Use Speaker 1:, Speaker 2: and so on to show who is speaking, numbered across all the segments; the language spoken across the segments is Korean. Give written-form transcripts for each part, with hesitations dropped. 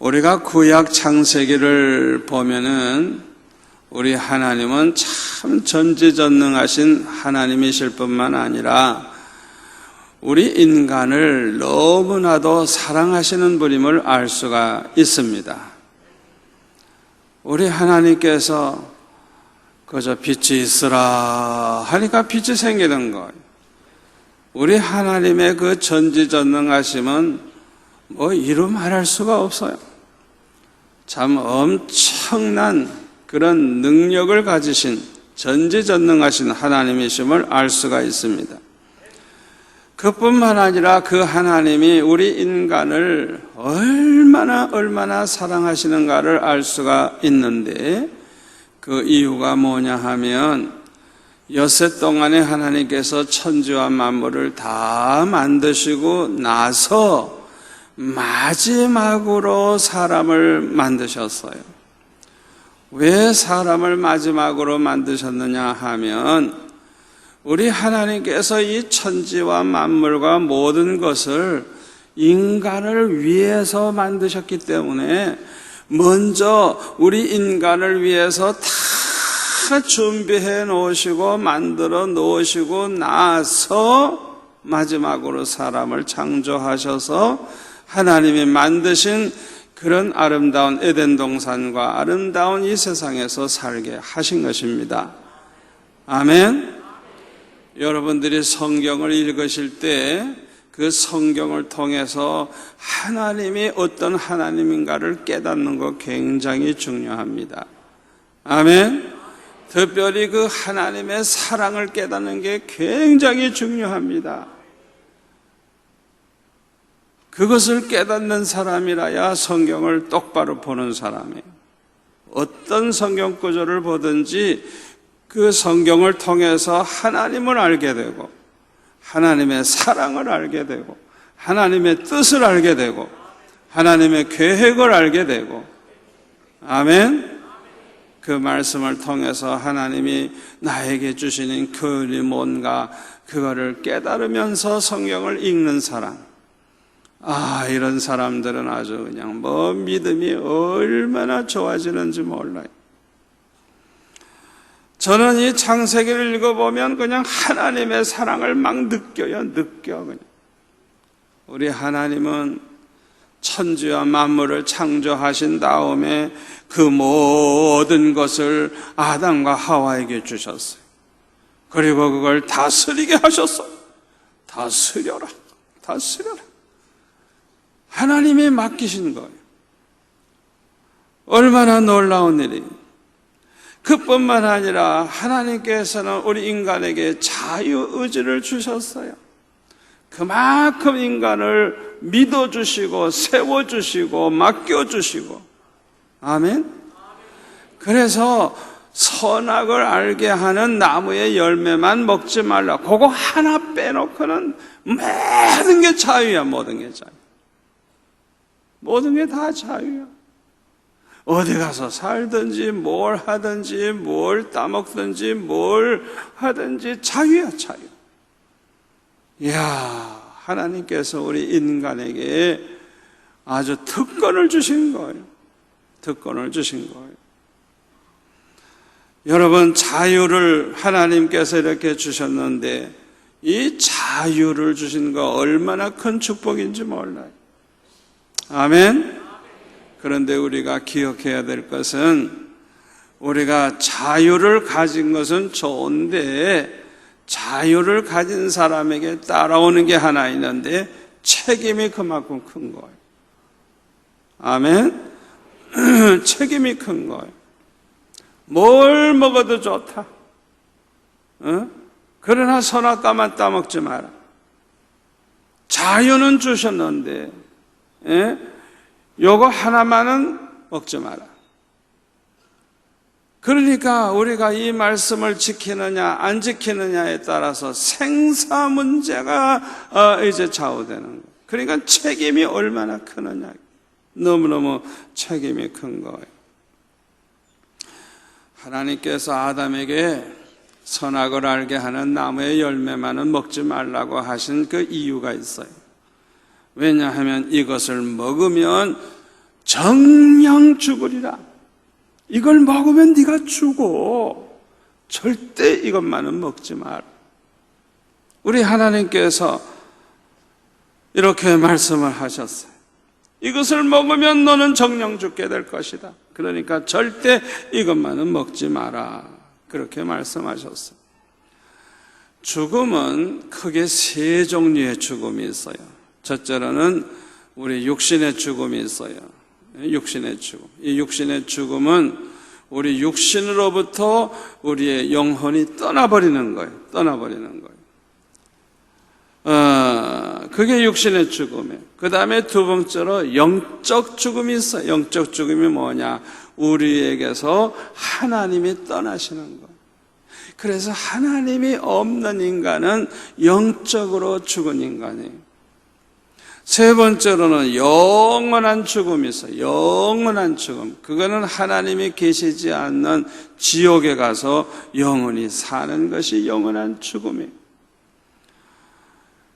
Speaker 1: 우리가 구약 창세기를 보면은 우리 하나님은 참 전지전능하신 하나님이실 뿐만 아니라 우리 인간을 너무나도 사랑하시는 분임을 알 수가 있습니다. 우리 하나님께서 그저 빛이 있으라 하니까 빛이 생기는 거예요. 우리 하나님의 그 전지전능하심은 이루 말할 수가 없어요. 참 엄청난 그런 능력을 가지신 전지전능하신 하나님이심을 알 수가 있습니다. 그뿐만 아니라 그 하나님이 우리 인간을 얼마나 사랑하시는가를 알 수가 있는데, 그 이유가 뭐냐 하면 엿새 동안에 하나님께서 천지와 만물을 다 만드시고 나서 마지막으로 사람을 만드셨어요. 왜 사람을 마지막으로 만드셨느냐 하면 우리 하나님께서 이 천지와 만물과 모든 것을 인간을 위해서 만드셨기 때문에 먼저 우리 인간을 위해서 다 준비해 놓으시고 만들어 놓으시고 나서 마지막으로 사람을 창조하셔서 하나님이 만드신 그런 아름다운 에덴 동산과 아름다운 이 세상에서 살게 하신 것입니다. 아멘. 여러분들이 성경을 읽으실 때 그 성경을 통해서 하나님이 어떤 하나님인가를 깨닫는 것 굉장히 중요합니다. 아멘. 특별히 그 하나님의 사랑을 깨닫는 게 굉장히 중요합니다. 그것을 깨닫는 사람이라야 성경을 똑바로 보는 사람이에요. 어떤 성경 구절을 보든지 그 성경을 통해서 하나님을 알게 되고 하나님의 사랑을 알게 되고 하나님의 뜻을 알게 되고 하나님의 계획을 알게 되고, 아멘. 그 말씀을 통해서 하나님이 나에게 주시는 그 일이 뭔가 그거를 깨달으면서 성경을 읽는 사람, 이런 사람들은 아주 그냥 믿음이 얼마나 좋아지는지 몰라요. 저는 이 창세기를 읽어보면 그냥 하나님의 사랑을 막 느껴 그냥. 우리 하나님은 천지와 만물을 창조하신 다음에 그 모든 것을 아담과 하와에게 주셨어요. 그리고 그걸 다스리게 하셨어요. 다스려라. 하나님이 맡기신 거예요. 얼마나 놀라운 일이에요. 그뿐만 아니라 하나님께서는 우리 인간에게 자유의지를 주셨어요. 그만큼 인간을 믿어주시고 세워주시고 맡겨주시고, 아멘. 그래서 선악을 알게 하는 나무의 열매만 먹지 말라, 그거 하나 빼놓고는 모든 게 자유야. 모든 게 자유. 모든 게 다 자유야. 어디 가서 살든지 뭘 하든지 뭘 따먹든지 뭘 하든지 자유야, 자유. 이야, 하나님께서 우리 인간에게 아주 특권을 주신 거예요. 특권을 주신 거예요. 여러분, 자유를 하나님께서 이렇게 주셨는데 이 자유를 주신 거 얼마나 큰 축복인지 몰라요. 아멘. 그런데 우리가 기억해야 될 것은, 우리가 자유를 가진 것은 좋은데 자유를 가진 사람에게 따라오는 게 하나 있는데 책임이 그만큼 큰 거예요. 아멘. 책임이 큰 거예요. 뭘 먹어도 좋다. 그러나 선악과만 따먹지 마라. 자유는 주셨는데 요거 하나만은 먹지 마라. 그러니까 우리가 이 말씀을 지키느냐 안 지키느냐에 따라서 생사 문제가 이제 좌우되는 거예요. 그러니까 책임이 얼마나 크느냐. 너무너무 책임이 큰 거예요. 하나님께서 아담에게 선악을 알게 하는 나무의 열매만은 먹지 말라고 하신 그 이유가 있어요. 왜냐하면 이것을 먹으면 정령 죽으리라. 이걸 먹으면 네가 죽어. 절대 이것만은 먹지 마라. 우리 하나님께서 이렇게 말씀을 하셨어요. 이것을 먹으면 너는 정령 죽게 될 것이다. 그러니까 절대 이것만은 먹지 마라. 그렇게 말씀하셨어요. 죽음은 크게 세 종류의 죽음이 있어요. 첫째로는 우리 육신의 죽음이 있어요. 육신의 죽음. 이 육신의 죽음은 우리 육신으로부터 우리의 영혼이 떠나버리는 거예요. 떠나버리는 거예요. 그게 육신의 죽음이에요. 그 다음에 두 번째로 영적 죽음이 있어요. 영적 죽음이 뭐냐? 우리에게서 하나님이 떠나시는 거예요. 그래서 하나님이 없는 인간은 영적으로 죽은 인간이에요. 세 번째로는 영원한 죽음이 있어요. 영원한 죽음. 그거는 하나님이 계시지 않는 지옥에 가서 영원히 사는 것이 영원한 죽음이에요.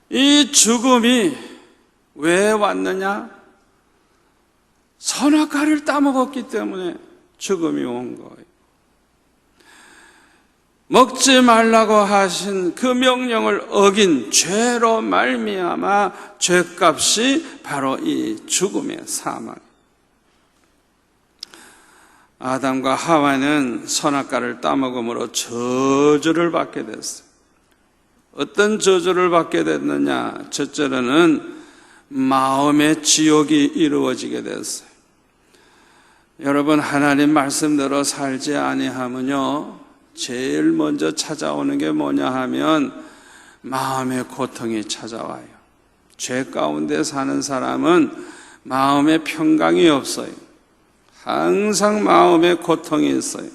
Speaker 1: 이 죽음이 왜 왔느냐? 선악과를 따먹었기 때문에 죽음이 온 거예요. 먹지 말라고 하신 그 명령을 어긴 죄로 말미암아 죄값이 바로 이 죽음의 사망. 아담과 하와는 선악과를 따먹음으로 저주를 받게 됐어요. 어떤 저주를 받게 됐느냐? 첫째로는 마음의 지옥이 이루어지게 됐어요. 여러분, 하나님 말씀대로 살지 아니하면요, 제일 먼저 찾아오는 게 뭐냐 하면 마음의 고통이 찾아와요. 죄 가운데 사는 사람은 마음의 평강이 없어요. 항상 마음의 고통이 있어요.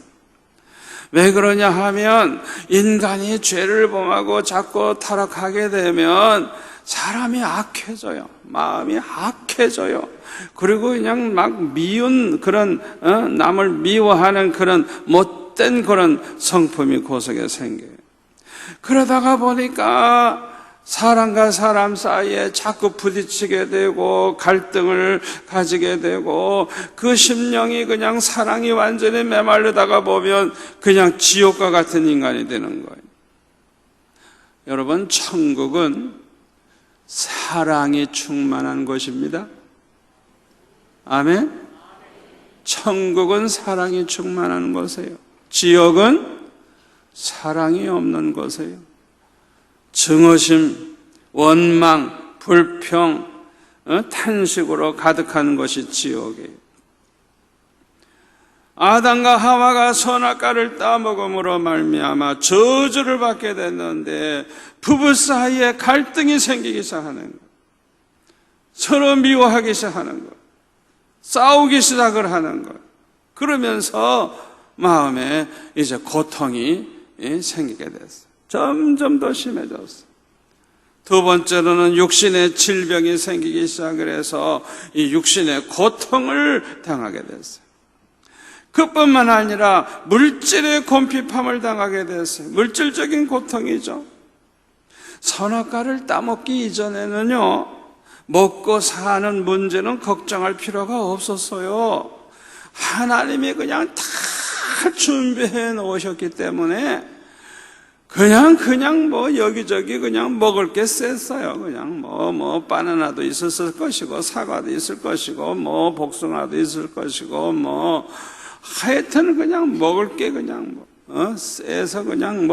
Speaker 1: 왜 그러냐 하면 인간이 죄를 범하고 자꾸 타락하게 되면 사람이 악해져요. 마음이 악해져요. 그리고 그냥 막 미운 그런 남을 미워하는 그런 못된 그런 성품이 고속에 생겨요. 그러다가 보니까 사람과 사람 사이에 자꾸 부딪히게 되고 갈등을 가지게 되고 그 심령이 그냥 사랑이 완전히 메말르다가 보면 그냥 지옥과 같은 인간이 되는 거예요. 여러분, 천국은 사랑이 충만한 곳입니다. 아멘? 천국은 사랑이 충만한 곳이에요. 지옥은 사랑이 없는 곳이에요. 증오심, 원망, 불평, 탄식으로 가득한 것이 지옥이에요. 아담과 하와가 선악과를 따먹음으로 말미암아 저주를 받게 됐는데 부부 사이에 갈등이 생기기 시작하는 거예요. 서로 미워하기 시작하는 거예요. 싸우기 시작을 하는 거예요. 그러면서 마음에 이제 고통이 생기게 됐어요. 점점 더 심해졌어요. 두 번째로는 육신의 질병이 생기기 시작을 해서 이 육신의 고통을 당하게 됐어요. 그뿐만 아니라 물질의 곤핍함을 당하게 됐어요. 물질적인 고통이죠. 선악과를 따먹기 이전에는요, 먹고 사는 문제는 걱정할 필요가 없었어요. 하나님이 그냥 다 준비해 놓으셨기 때문에 그냥 뭐 여기저기 그냥 먹을 게 셌어요. 그냥 뭐 바나나도 있었을 것이고 사과도 있을 것이고 뭐 복숭아도 있을 것이고 뭐 하여튼 그냥 먹을 게 그냥 쎄서 그냥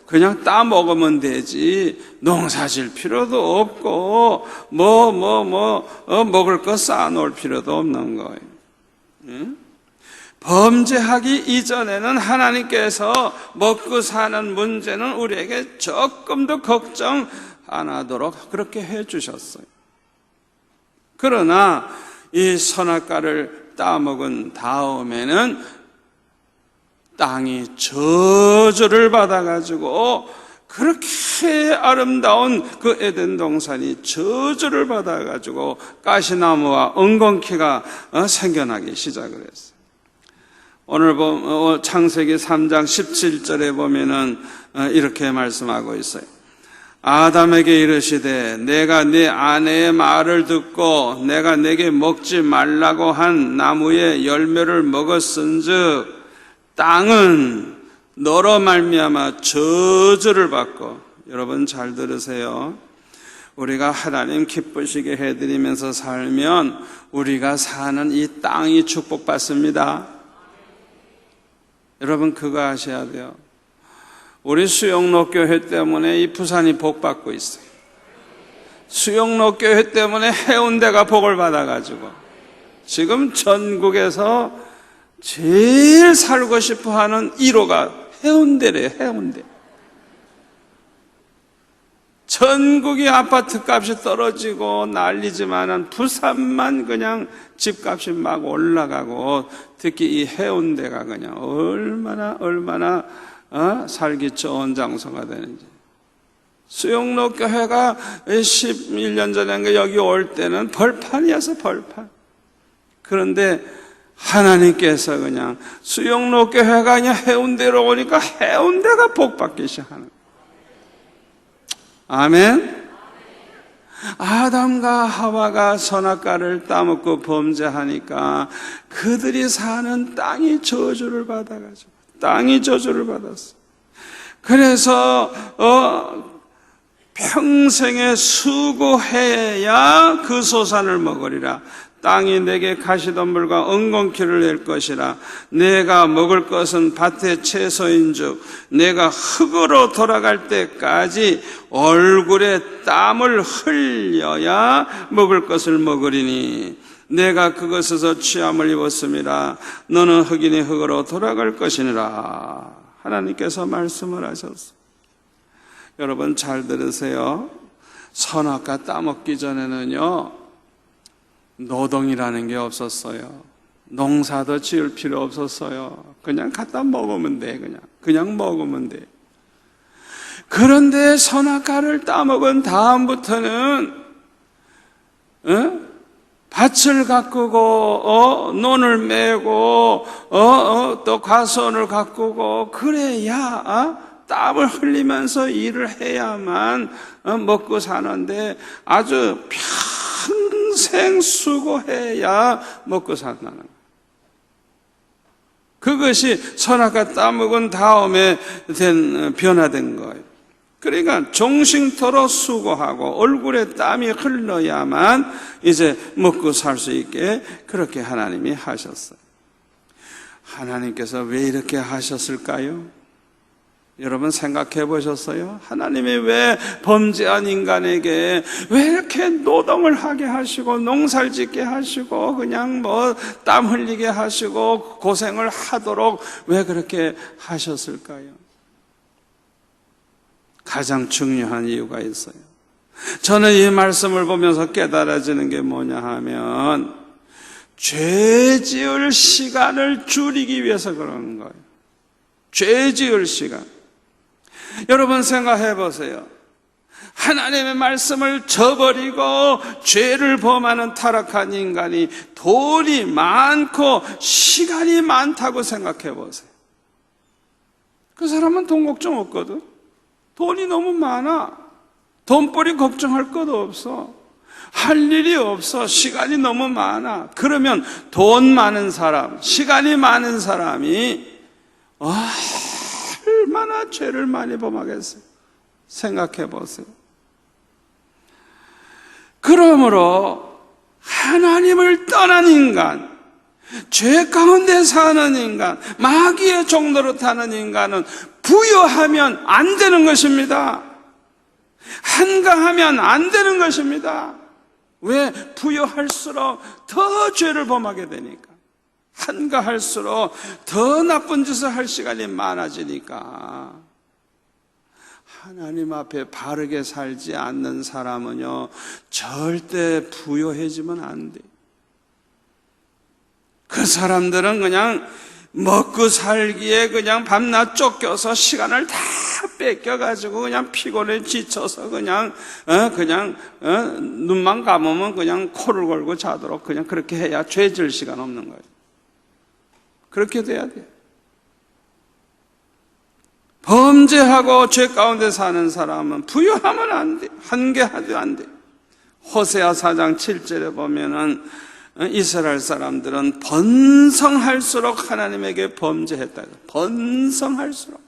Speaker 1: 그냥 따 먹으면 되지 농사질 필요도 없고 먹을 거 쌓아놓을 필요도 없는 거예요. 응? 범죄하기 이전에는 하나님께서 먹고 사는 문제는 우리에게 조금도 걱정 안 하도록 그렇게 해 주셨어요. 그러나 이 선악과를 따먹은 다음에는 땅이 저주를 받아가지고 그렇게 아름다운 그 에덴 동산이 저주를 받아가지고 가시나무와 엉겅퀴가 생겨나기 시작을 했어요. 오늘 창세기 3장 17절에 보면은 이렇게 말씀하고 있어요. 아담에게 이르시되 내가 네 아내의 말을 듣고 내가 내게 먹지 말라고 한 나무의 열매를 먹었은즉 땅은 너로 말미암아 저주를 받고, 여러분 잘 들으세요. 우리가 하나님 기쁘시게 해드리면서 살면 우리가 사는 이 땅이 축복받습니다. 여러분 그거 아셔야 돼요. 우리 수영로교회 때문에 이 부산이 복받고 있어요. 수영로교회 때문에 해운대가 복을 받아가지고 지금 전국에서 제일 살고 싶어하는 1호가 해운대래요. 해운대. 전국이 아파트 값이 떨어지고 난리지만은 부산만 그냥 집값이 막 올라가고, 특히 이 해운대가 그냥 얼마나 살기 좋은 장소가 되는지. 수영로 교회가 11년 전에 여기 올 때는 벌판이어서 벌판. 그런데 하나님께서 그냥 수영로 교회가 그냥 해운대로 오니까 해운대가 복받기 시작하는 거예요. 아멘. 아담과 하와가 선악과를 따먹고 범죄하니까 그들이 사는 땅이 저주를 받아가지고, 땅이 저주를 받았어. 그래서 평생에 수고해야 그 소산을 먹으리라. 땅이 내게 가시덤불과 엉겅퀴를 낼 것이라. 내가 먹을 것은 밭의 채소인즉 내가 흙으로 돌아갈 때까지 얼굴에 땀을 흘려야 먹을 것을 먹으리니 내가 그것에서 취함을 입었음이라. 너는 흙이니 흙으로 돌아갈 것이니라. 하나님께서 말씀을 하셨어. 여러분 잘 들으세요. 선악과 따먹기 전에는요, 노동이라는 게 없었어요. 농사도 지을 필요 없었어요. 그냥 갖다 먹으면 돼. 그냥 먹으면 돼. 그런데 선악과를 따먹은 다음부터는 밭을 가꾸고 논을 메고 또 과수원을 가꾸고 그래야 땀을 흘리면서 일을 해야만 먹고 사는데, 아주 평생 수고해야 먹고 산다는 거예요. 그것이 선악과 따먹은 다음에 변화된 거예요. 그러니까 종식토록 수고하고 얼굴에 땀이 흘러야만 이제 먹고 살 수 있게 그렇게 하나님이 하셨어요. 하나님께서 왜 이렇게 하셨을까요? 여러분 생각해 보셨어요? 하나님이 왜 범죄한 인간에게 왜 이렇게 노동을 하게 하시고 농사를 짓게 하시고 그냥 땀 흘리게 하시고 고생을 하도록 왜 그렇게 하셨을까요? 가장 중요한 이유가 있어요. 저는 이 말씀을 보면서 깨달아지는 게 뭐냐 하면, 죄 지을 시간을 줄이기 위해서 그러는 거예요. 죄 지을 시간. 여러분 생각해 보세요. 하나님의 말씀을 저버리고 죄를 범하는 타락한 인간이 돈이 많고 시간이 많다고 생각해 보세요. 그 사람은 돈 걱정 없거든. 돈이 너무 많아. 돈벌이 걱정할 것도 없어. 할 일이 없어. 시간이 너무 많아. 그러면 돈 많은 사람, 시간이 많은 사람이 얼마나 죄를 많이 범하겠어요? 생각해 보세요. 그러므로 하나님을 떠난 인간, 죄 가운데 사는 인간, 마귀의 종로로 타는 인간은 부여하면 안 되는 것입니다. 한가하면 안 되는 것입니다. 왜? 부여할수록 더 죄를 범하게 되니까. 한가할수록 더 나쁜 짓을 할 시간이 많아지니까. 하나님 앞에 바르게 살지 않는 사람은요, 절대 부여해지면 안 돼. 그 사람들은 그냥 먹고 살기에 그냥 밤낮 쫓겨서 시간을 다 뺏겨가지고 그냥 피곤해 지쳐서 그냥 눈만 감으면 그냥 코를 골고 자도록 그냥 그렇게 해야 죄 질 시간 없는 거예요. 그렇게 돼야 돼요. 범죄하고 죄 가운데 사는 사람은 부유하면 안 돼. 한계하도 안 돼. 호세아 4장 7절에 보면은 이스라엘 사람들은 번성할수록 하나님에게 범죄했다. 번성할수록.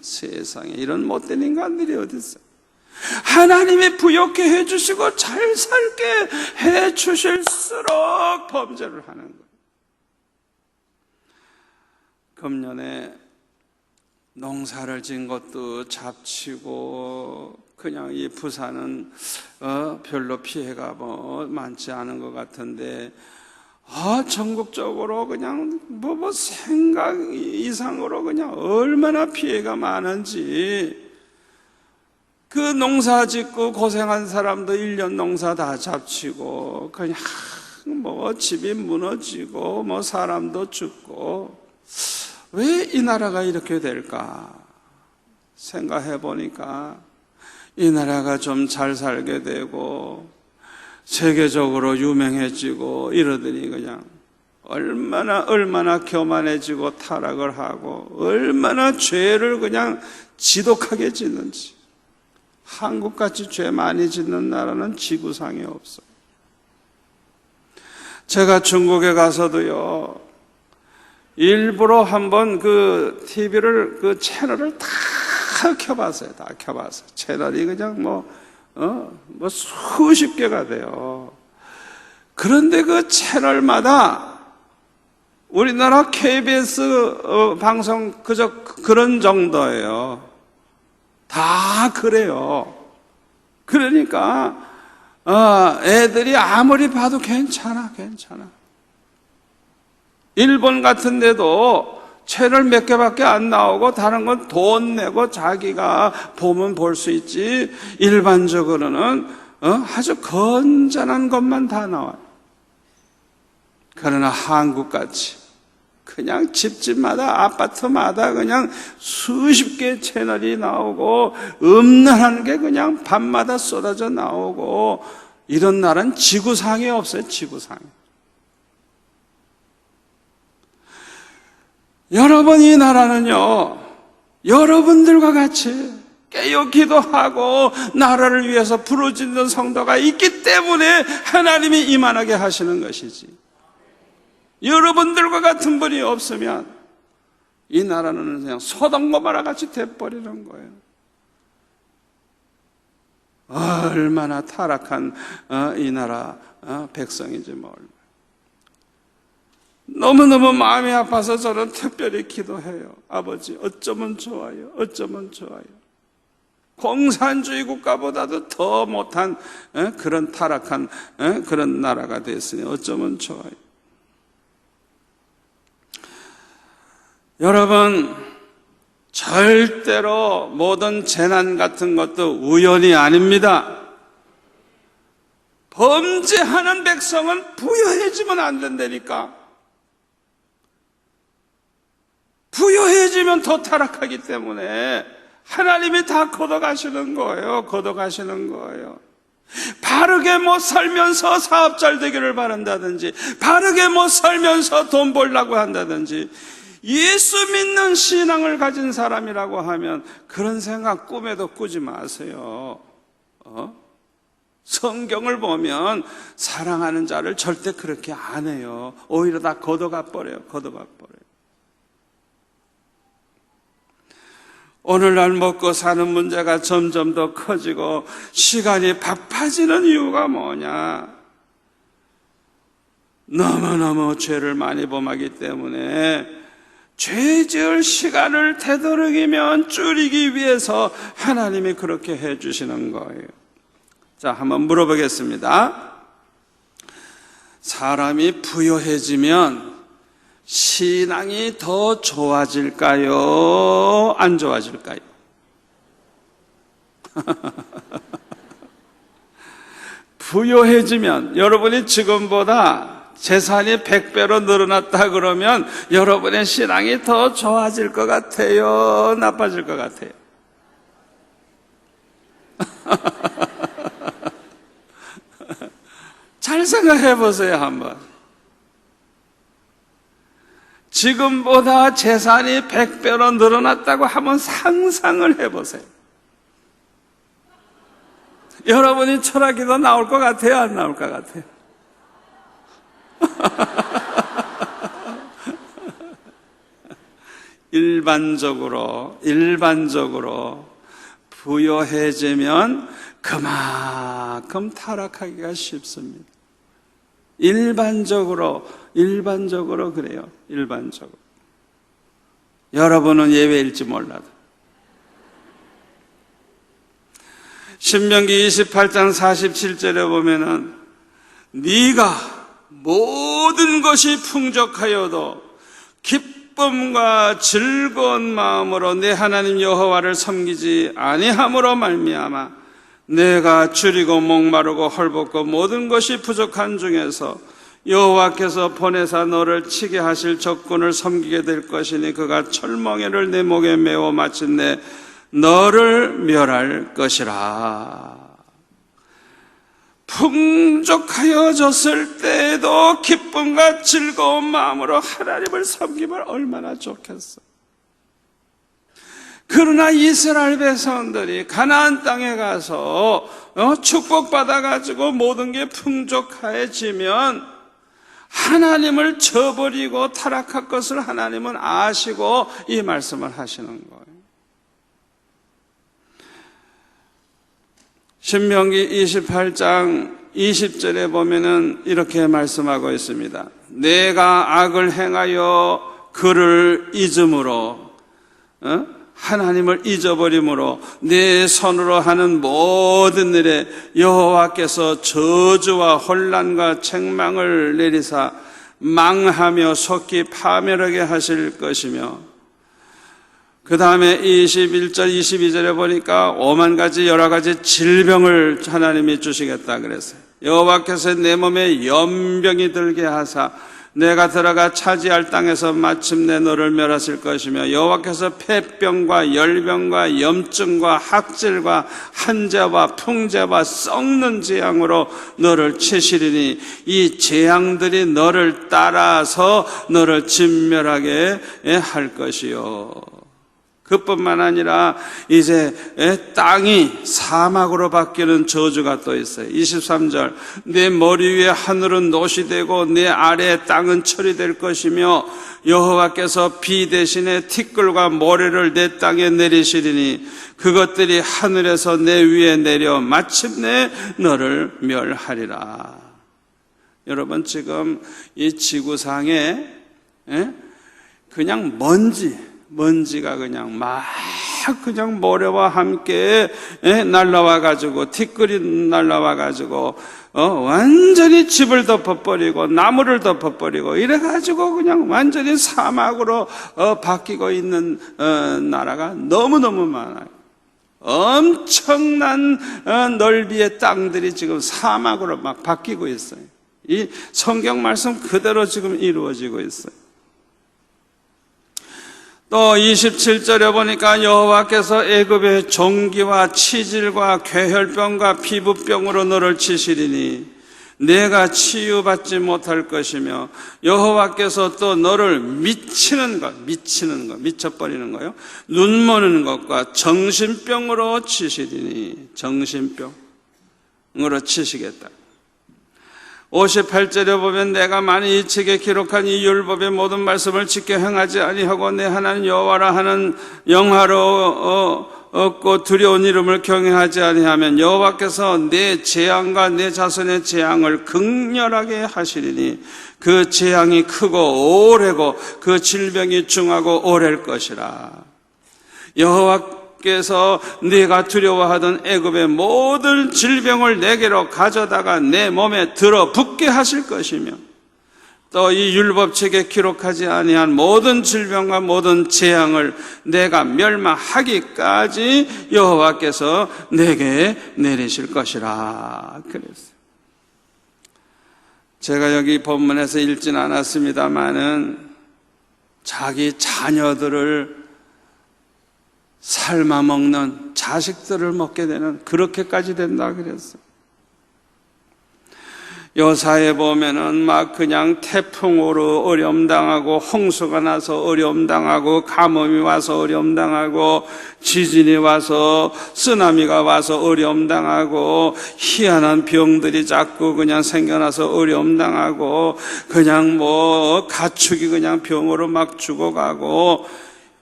Speaker 1: 세상에 이런 못된 인간들이 어디 있어? 하나님이 부욕해 해주시고 잘 살게 해주실수록 범죄를 하는 거예요. 금년에 농사를 지은 것도 잡치고 그냥 이 부산은 별로 피해가 많지 않은 것 같은데 전국적으로 그냥 생각 이상으로 그냥 얼마나 피해가 많은지. 그 농사 짓고 고생한 사람도 1년 농사 다 잡치고 그냥 집이 무너지고 사람도 죽고. 왜 이 나라가 이렇게 될까 생각해 보니까 이 나라가 좀 잘 살게 되고 세계적으로 유명해지고 이러더니 그냥 얼마나 교만해지고 타락을 하고 얼마나 죄를 그냥 지독하게 짓는지. 한국같이 죄 많이 짓는 나라는 지구상에 없어요. 제가 중국에 가서도요, 일부러 한번 그 TV를, 그 채널을 다 켜봤어요. 다 켜봤어요. 채널이 그냥 수십 개가 돼요. 그런데 그 채널마다 우리나라 KBS 방송 그런 정도예요. 다 그래요. 그러니까 애들이 아무리 봐도 괜찮아. 일본 같은 데도 채널 몇 개밖에 안 나오고 다른 건 돈 내고 자기가 보면 볼 수 있지. 일반적으로는 아주 건전한 것만 다 나와요. 그러나 한국같이 그냥 집집마다 아파트마다 그냥 수십 개 채널이 나오고 음란한 게 그냥 밤마다 쏟아져 나오고 이런 나라는 지구상에 없어요. 지구상에. 여러분, 이 나라는요, 여러분들과 같이 깨어 기도하고 나라를 위해서 부르짖는 성도가 있기 때문에 하나님이 이만하게 하시는 것이지. 여러분들과 같은 분이 없으면 이 나라는 그냥 소돔고모라 같이 돼버리는 거예요. 얼마나 타락한 이 나라 백성인지 몰라요. 너무너무 마음이 아파서 저는 특별히 기도해요. 아버지, 어쩌면 좋아요. 공산주의 국가보다도 더 못한 그런 타락한 그런 나라가 됐으니 어쩌면 좋아요. 여러분, 절대로 모든 재난 같은 것도 우연이 아닙니다. 범죄하는 백성은 부유해지면 안 된다니까. 부유해지면 더 타락하기 때문에 하나님이 다 걷어가시는 거예요. 바르게 못 살면서 사업 잘 되기를 바란다든지, 바르게 못 살면서 돈 벌려고 한다든지, 예수 믿는 신앙을 가진 사람이라고 하면 그런 생각 꿈에도 꾸지 마세요. 성경을 보면 사랑하는 자를 절대 그렇게 안 해요. 오히려 다 걷어가 버려요. 오늘날 먹고 사는 문제가 점점 더 커지고 시간이 바빠지는 이유가 뭐냐? 너무너무 죄를 많이 범하기 때문에 죄 지을 시간을 되도록이면 줄이기 위해서 하나님이 그렇게 해주시는 거예요. 자, 한번 물어보겠습니다. 사람이 부유해지면 신앙이 더 좋아질까요? 안 좋아질까요? 부유해지면, 여러분이 지금보다 재산이 100배로 늘어났다 그러면 여러분의 신앙이 더 좋아질 것 같아요? 나빠질 것 같아요? 잘 생각해 보세요, 한번. 지금보다 재산이 100배로 늘어났다고 한번 상상을 해보세요. 여러분이 철학기도 나올 것 같아요? 안 나올 것 같아요? 일반적으로 부유해지면 그만큼 타락하기가 쉽습니다. 일반적으로 그래요. 일반적으로. 여러분은 예외일지 몰라도. 신명기 28장 47절에 보면은 네가 모든 것이 풍족하여도 기쁨과 즐거운 마음으로 내 하나님 여호와를 섬기지 아니함으로 말미암아 내가 줄이고 목마르고 헐벗고 모든 것이 부족한 중에서 여호와께서 보내사 너를 치게 하실 적군을 섬기게 될 것이니 그가 철멍에를 내 목에 메워 마침내 너를 멸할 것이라. 풍족하여졌을 때에도 기쁨과 즐거운 마음으로 하나님을 섬기면 얼마나 좋겠어. 그러나 이스라엘 백성들이 가나안 땅에 가서 축복받아가지고 모든 게 풍족해지면 하나님을 저버리고 타락할 것을 하나님은 아시고 이 말씀을 하시는 거예요. 신명기 28장 20절에 보면은 이렇게 말씀하고 있습니다. 내가 악을 행하여 그를 잊음으로 하나님을 잊어버림으로 내 손으로 하는 모든 일에 여호와께서 저주와 혼란과 책망을 내리사 망하며 속히 파멸하게 하실 것이며 그 다음에 21절 22절에 보니까 5만 가지 여러 가지 질병을 하나님이 주시겠다 그랬어요. 여호와께서 내 몸에 연병이 들게 하사 내가 들어가 차지할 땅에서 마침내 너를 멸하실 것이며 여호와께서 폐병과 열병과 염증과 학질과 한재와 풍재와 썩는 재앙으로 너를 치시리니 이 재앙들이 너를 따라서 너를 진멸하게 할 것이요. 그뿐만 아니라 이제 땅이 사막으로 바뀌는 저주가 또 있어요. 23절 내 머리 위에 하늘은 놋이 되고 내 아래에 땅은 철이 될 것이며 여호와께서 비 대신에 티끌과 모래를 내 땅에 내리시리니 그것들이 하늘에서 내 위에 내려 마침내 너를 멸하리라. 여러분 지금 이 지구상에 그냥 먼지가 그냥 그냥 모래와 함께 날라와가지고 티끌이 날라와가지고 완전히 집을 덮어버리고 나무를 덮어버리고 이래가지고 그냥 완전히 사막으로 바뀌고 있는 나라가 너무너무 많아요. 엄청난 넓이의 땅들이 지금 사막으로 막 바뀌고 있어요. 이 성경 말씀 그대로 지금 이루어지고 있어요. 또 27절에 보니까 여호와께서 애굽의 종기와 치질과 괴혈병과 피부병으로 너를 치시리니 내가 치유받지 못할 것이며 여호와께서 또 너를 미쳐버리는 거요. 눈 머는 것과 정신병으로 치시리니 정신병으로 치시겠다. 58절에 보면 내가 만일 이 책에 기록한 이 율법의 모든 말씀을 지켜 행하지 아니하고 내 하나님 여호와라 하는 영화롭고 두려운 이름을 경외하지 아니하면 여호와께서 내 재앙과 내 자손의 재앙을 극렬하게 하시리니 그 재앙이 크고 오래고 그 질병이 중하고 오래일 것이라. 여호와께서 네가 두려워하던 애굽의 모든 질병을 내게로 가져다가 내 몸에 들어붙게 하실 것이며 또 이 율법책에 기록하지 아니한 모든 질병과 모든 재앙을 내가 멸망하기까지 여호와께서 내게 내리실 것이라 그랬어요. 제가 여기 본문에서 읽진 않았습니다마는 자기 자녀들을 삶아 먹는 자식들을 먹게 되는 그렇게까지 된다 그랬어요. 요사에 보면은 막 그냥 태풍으로 어려움당하고, 홍수가 나서 어려움당하고, 가뭄이 와서 어려움당하고, 지진이 와서, 쓰나미가 와서 어려움당하고, 희한한 병들이 자꾸 그냥 생겨나서 어려움당하고, 그냥 뭐 가축이 그냥 병으로 막 죽어가고.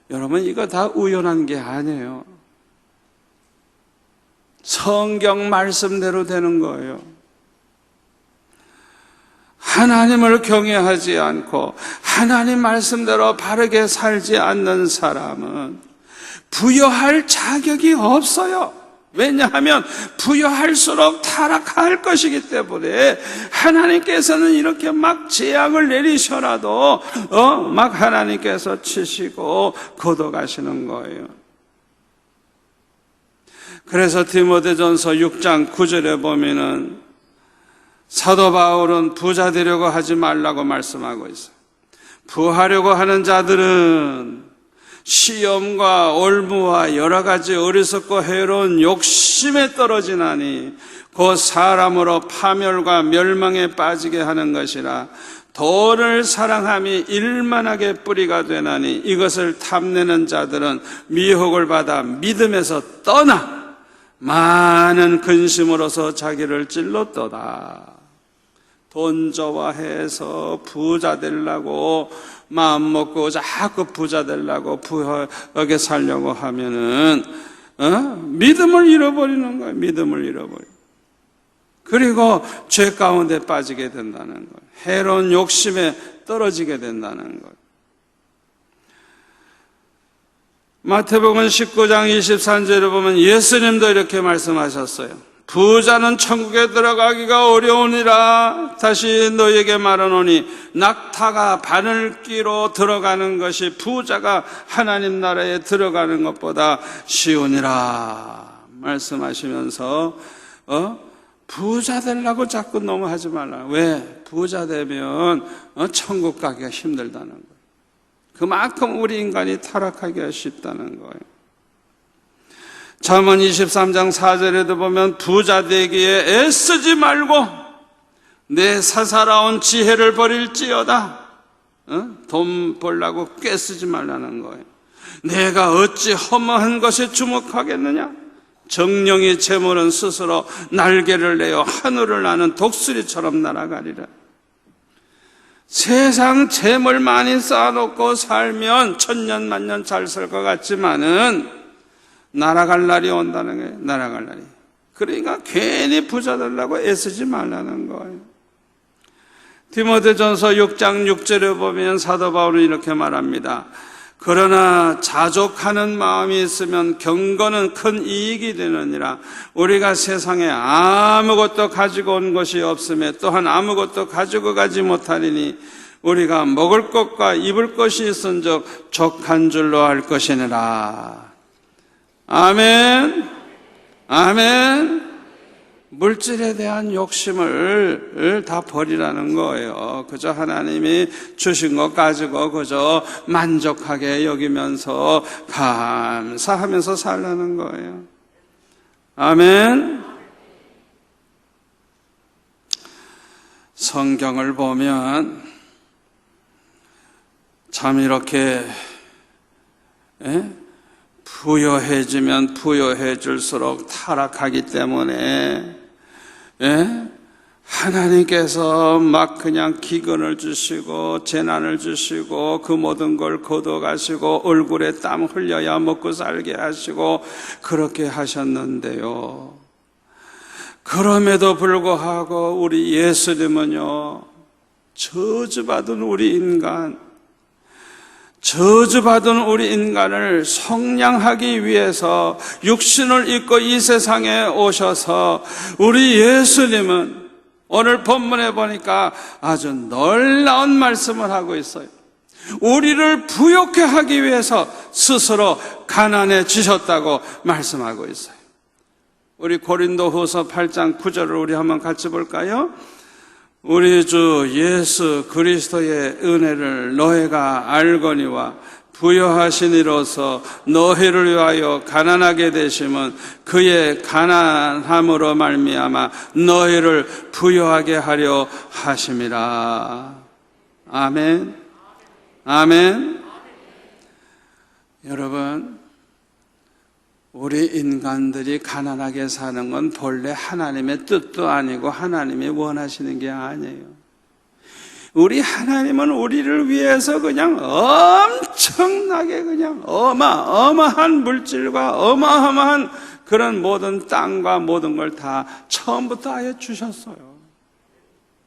Speaker 1: 여러분, 이거 다 우연한 게 아니에요. 성경 말씀대로 되는 거예요. 하나님을 경외하지 않고 하나님 말씀대로 바르게 살지 않는 사람은 부여할 자격이 없어요. 왜냐하면 부여할수록 타락할 것이기 때문에 하나님께서는 이렇게 막 재앙을 내리셔라도 막 하나님께서 치시고 거둬가시는 거예요. 그래서 디모데전서 6장 9절에 보면은 사도 바울은 부자 되려고 하지 말라고 말씀하고 있어요. 부하려고 하는 자들은 시험과 올무와 여러 가지 어리석고 해로운 욕심에 떨어지나니 곧 사람으로 파멸과 멸망에 빠지게 하는 것이라. 돈을 사랑함이 일만하게 뿌리가 되나니 이것을 탐내는 자들은 미혹을 받아 믿음에서 떠나 많은 근심으로서 자기를 찔렀도다. 돈 좋아해서 부자 되려고 마음 먹고 자꾸 부자 되려고 부하게 살려고 하면은 믿음을 잃어버리는 거예요. 믿음을 잃어버리고. 그리고 죄 가운데 빠지게 된다는 거예요. 해로운 욕심에 떨어지게 된다는 거예요. 마태복음 19장 23절에 보면 예수님도 이렇게 말씀하셨어요. 부자는 천국에 들어가기가 어려우니라. 다시 너희에게 말하노니 낙타가 바늘기로 들어가는 것이 부자가 하나님 나라에 들어가는 것보다 쉬우니라 말씀하시면서 부자 되려고 자꾸 너무 하지 말라. 왜? 부자 되면 천국 가기가 힘들다는 거예요. 그만큼 우리 인간이 타락하기가 쉽다는 거예요. 잠언 23장 4절에도 보면 부자 되기에 애쓰지 말고 내 사사로운 지혜를 버릴지어다. 돈 벌라고 꿰쓰지 말라는 거예요. 내가 어찌 허무한 것에 주목하겠느냐? 정령이 재물은 스스로 날개를 내어 하늘을 나는 독수리처럼 날아가리라. 세상 재물 많이 쌓아놓고 살면 천년 만년 잘 살 것 같지만은 날아갈 날이 온다는 거예요. 날아갈 날이. 그러니까 괜히 부자 되려고 애쓰지 말라는 거예요. 디모데전서 6장 6절에 보면 사도 바울은 이렇게 말합니다. 그러나 자족하는 마음이 있으면 경건은 큰 이익이 되느니라. 우리가 세상에 아무것도 가지고 온 것이 없음에 또한 아무것도 가지고 가지 못하리니 우리가 먹을 것과 입을 것이 있은즉 족한 줄로 알 것이니라. 아멘. 아멘. 물질에 대한 욕심을 다 버리라는 거예요. 그저 하나님이 주신 것 가지고 그저 만족하게 여기면서 감사하면서 살라는 거예요. 아멘. 성경을 보면 참 이렇게 부여해지면 부여해질수록 타락하기 때문에 하나님께서 막 그냥 기근을 주시고 재난을 주시고 그 모든 걸 거둬가시고 얼굴에 땀 흘려야 먹고 살게 하시고 그렇게 하셨는데요. 그럼에도 불구하고 우리 예수님은요, 저주받은 우리 인간, 저주받은 우리 인간을 속량하기 위해서 육신을 입고 이 세상에 오셔서 우리 예수님은 오늘 본문에 보니까 아주 놀라운 말씀을 하고 있어요. 우리를 부욕해 하기 위해서 스스로 가난해지셨다고 말씀하고 있어요. 우리 고린도후서 8장 9절을 우리 한번 같이 볼까요? 우리 주 예수 그리스도의 은혜를 너희가 알거니와 부여하신 이로서 너희를 위하여 가난하게 되심은 그의 가난함으로 말미암아 너희를 부여하게 하려 하심이라. 아멘. 아멘. 여러분, 우리 인간들이 가난하게 사는 건 본래 하나님의 뜻도 아니고 하나님이 원하시는 게 아니에요. 우리 하나님은 우리를 위해서 그냥 엄청나게 그냥 어마어마한 물질과 어마어마한 그런 모든 땅과 모든 걸 다 처음부터 아예 주셨어요.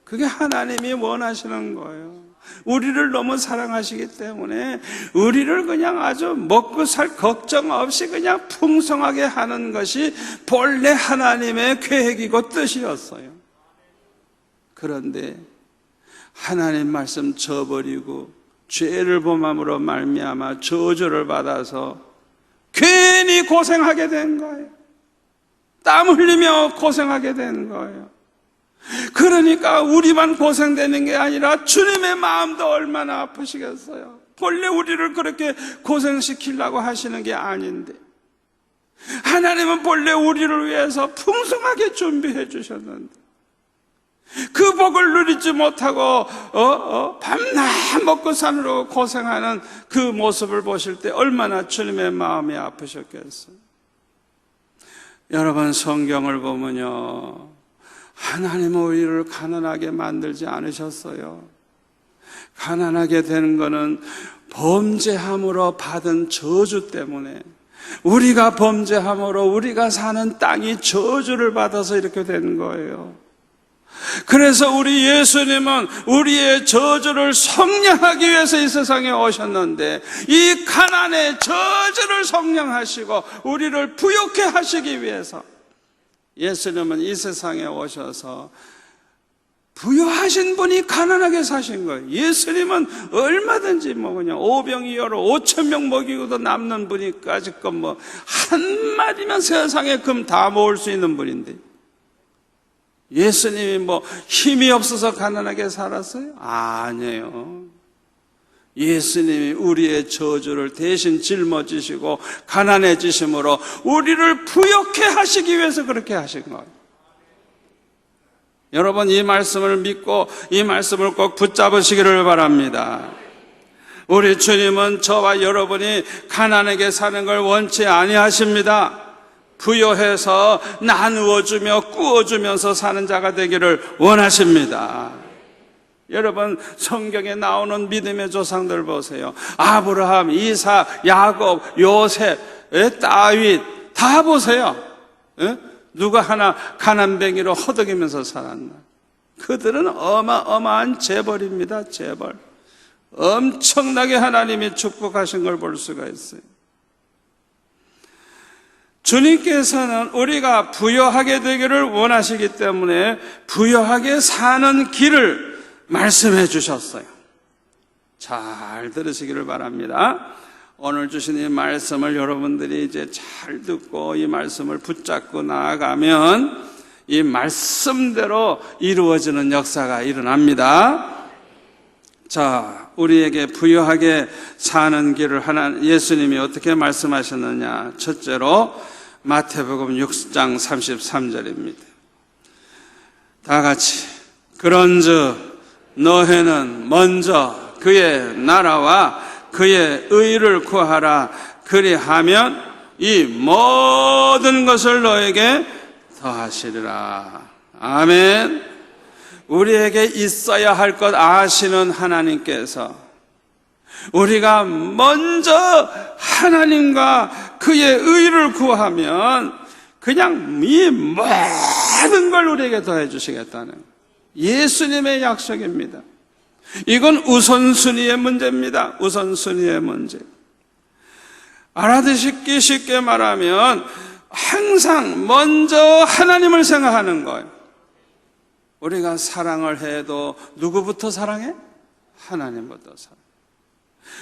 Speaker 1: 그게 하나님이 원하시는 거예요. 우리를 너무 사랑하시기 때문에 우리를 그냥 아주 먹고 살 걱정 없이 그냥 풍성하게 하는 것이 본래 하나님의 계획이고 뜻이었어요. 그런데 하나님 말씀 저버리고 죄를 범함으로 말미암아 저주를 받아서 괜히 고생하게 된 거예요. 땀 흘리며 고생하게 된 거예요. 그러니까 우리만 고생되는 게 아니라 주님의 마음도 얼마나 아프시겠어요. 본래 우리를 그렇게 고생시키려고 하시는 게 아닌데 하나님은 본래 우리를 위해서 풍성하게 준비해 주셨는데 그 복을 누리지 못하고 밤낮 먹고 사느라고 고생하는 그 모습을 보실 때 얼마나 주님의 마음이 아프셨겠어요. 여러분, 성경을 보면요, 하나님은 우리를 가난하게 만들지 않으셨어요. 가난하게 되는 것은 범죄함으로 받은 저주 때문에, 우리가 범죄함으로 우리가 사는 땅이 저주를 받아서 이렇게 된 거예요. 그래서 우리 예수님은 우리의 저주를 속량하기 위해서 이 세상에 오셨는데, 이 가난의 저주를 속량하시고 우리를 부욕해 하시기 위해서 예수님은 이 세상에 오셔서 부여하신 분이 가난하게 사신 거예요. 예수님은 얼마든지 그냥 오병이어로 5,000명 먹이고도 남는 분이까지 한 마디면 세상에 금 다 모을 수 있는 분인데, 예수님이 힘이 없어서 가난하게 살았어요? 아니에요. 예수님이 우리의 저주를 대신 짊어지시고 가난해지심으로 우리를 부욕해 하시기 위해서 그렇게 하신 거예요. 여러분, 이 말씀을 믿고 이 말씀을 꼭 붙잡으시기를 바랍니다. 우리 주님은 저와 여러분이 가난하게 사는 걸 원치 아니하십니다. 부여해서 나누어주며 꾸어주면서 사는 자가 되기를 원하십니다. 여러분, 성경에 나오는 믿음의 조상들 보세요. 아브라함, 이삭, 야곱, 요셉, 다윗 다 보세요. 누가 하나 가난뱅이로 허덕이면서 살았나? 그들은 어마어마한 재벌입니다. 재벌. 엄청나게 하나님이 축복하신 걸 볼 수가 있어요. 주님께서는 우리가 부여하게 되기를 원하시기 때문에 부여하게 사는 길을 말씀해 주셨어요. 잘 들으시기를 바랍니다. 오늘 주신 이 말씀을 여러분들이 이제 잘 듣고 이 말씀을 붙잡고 나아가면 이 말씀대로 이루어지는 역사가 일어납니다. 자, 우리에게 부여하게 사는 길을 예수님이 어떻게 말씀하셨느냐? 첫째로 마태복음 6장 33절입니다. 다 같이, 그런즉 너희는 먼저 그의 나라와 그의 의를 구하라. 그리하면 이 모든 것을 너에게 더하시리라. 아멘. 우리에게 있어야 할 것 아시는 하나님께서 우리가 먼저 하나님과 그의 의를 구하면 그냥 이 모든 걸 우리에게 더해 주시겠다는 예수님의 약속입니다. 이건 우선순위의 문제입니다. 우선순위의 문제. 알아듣기 쉽게 말하면 항상 먼저 하나님을 생각하는 거예요. 우리가 사랑을 해도 누구부터 사랑해? 하나님부터 사랑해.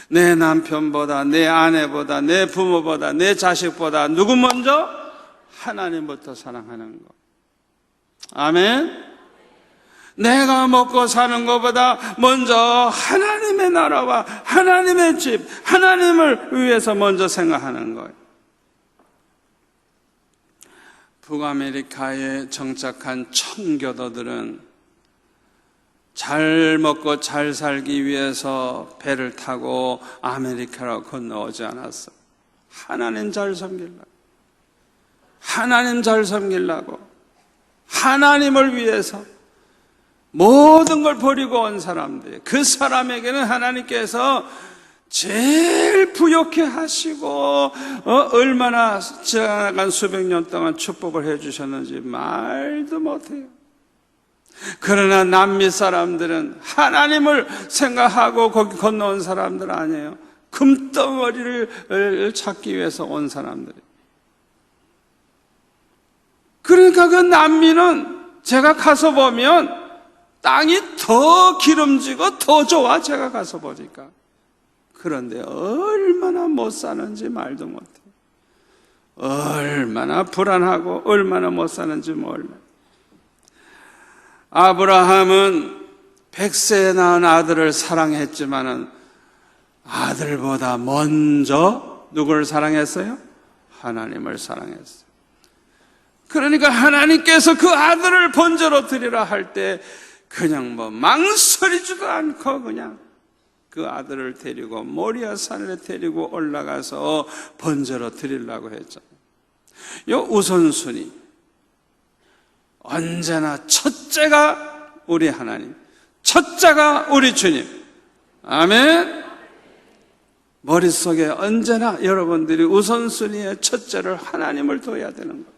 Speaker 1: 내 남편보다, 내 아내보다, 내 부모보다, 내 자식보다 누구 먼저? 하나님부터 사랑하는 거. 아멘. 내가 먹고 사는 것보다 먼저 하나님의 나라와 하나님의 집, 하나님을 위해서 먼저 생각하는 거예요. 북아메리카에 정착한 청교도들은 잘 먹고 잘 살기 위해서 배를 타고 아메리카로 건너오지 않았어요. 하나님 잘 섬기려고, 하나님 잘 섬기려고, 하나님을 위해서 모든 걸 버리고 온 사람들, 그 사람에게는 하나님께서 제일 부욕해 하시고 얼마나 지나간 수백 년 동안 축복을 해 주셨는지 말도 못해요. 그러나 남미 사람들은 하나님을 생각하고 거기 건너온 사람들 아니에요. 금덩어리를 찾기 위해서 온 사람들이에요. 그러니까 그 남미는 제가 가서 보면 땅이 더 기름지고 더 좋아, 제가 가서 보니까. 그런데 얼마나 못 사는지 말도 못해. 얼마나 불안하고 얼마나 못 사는지 몰라. 아브라함은 100세에 낳은 아들을 사랑했지만은 아들보다 먼저 누구를 사랑했어요? 하나님을 사랑했어요. 그러니까 하나님께서 그 아들을 번제로 드리라 할 때 그냥 망설이지도 않고 그냥 그 아들을 데리고 모리아 산에 데리고 올라가서 번제로 드리려고 했잖아요. 이 우선순위, 언제나 첫째가 우리 하나님, 첫째가 우리 주님. 아멘. 머릿속에 언제나 여러분들이 우선순위의 첫째를 하나님을 둬야 되는 거예요.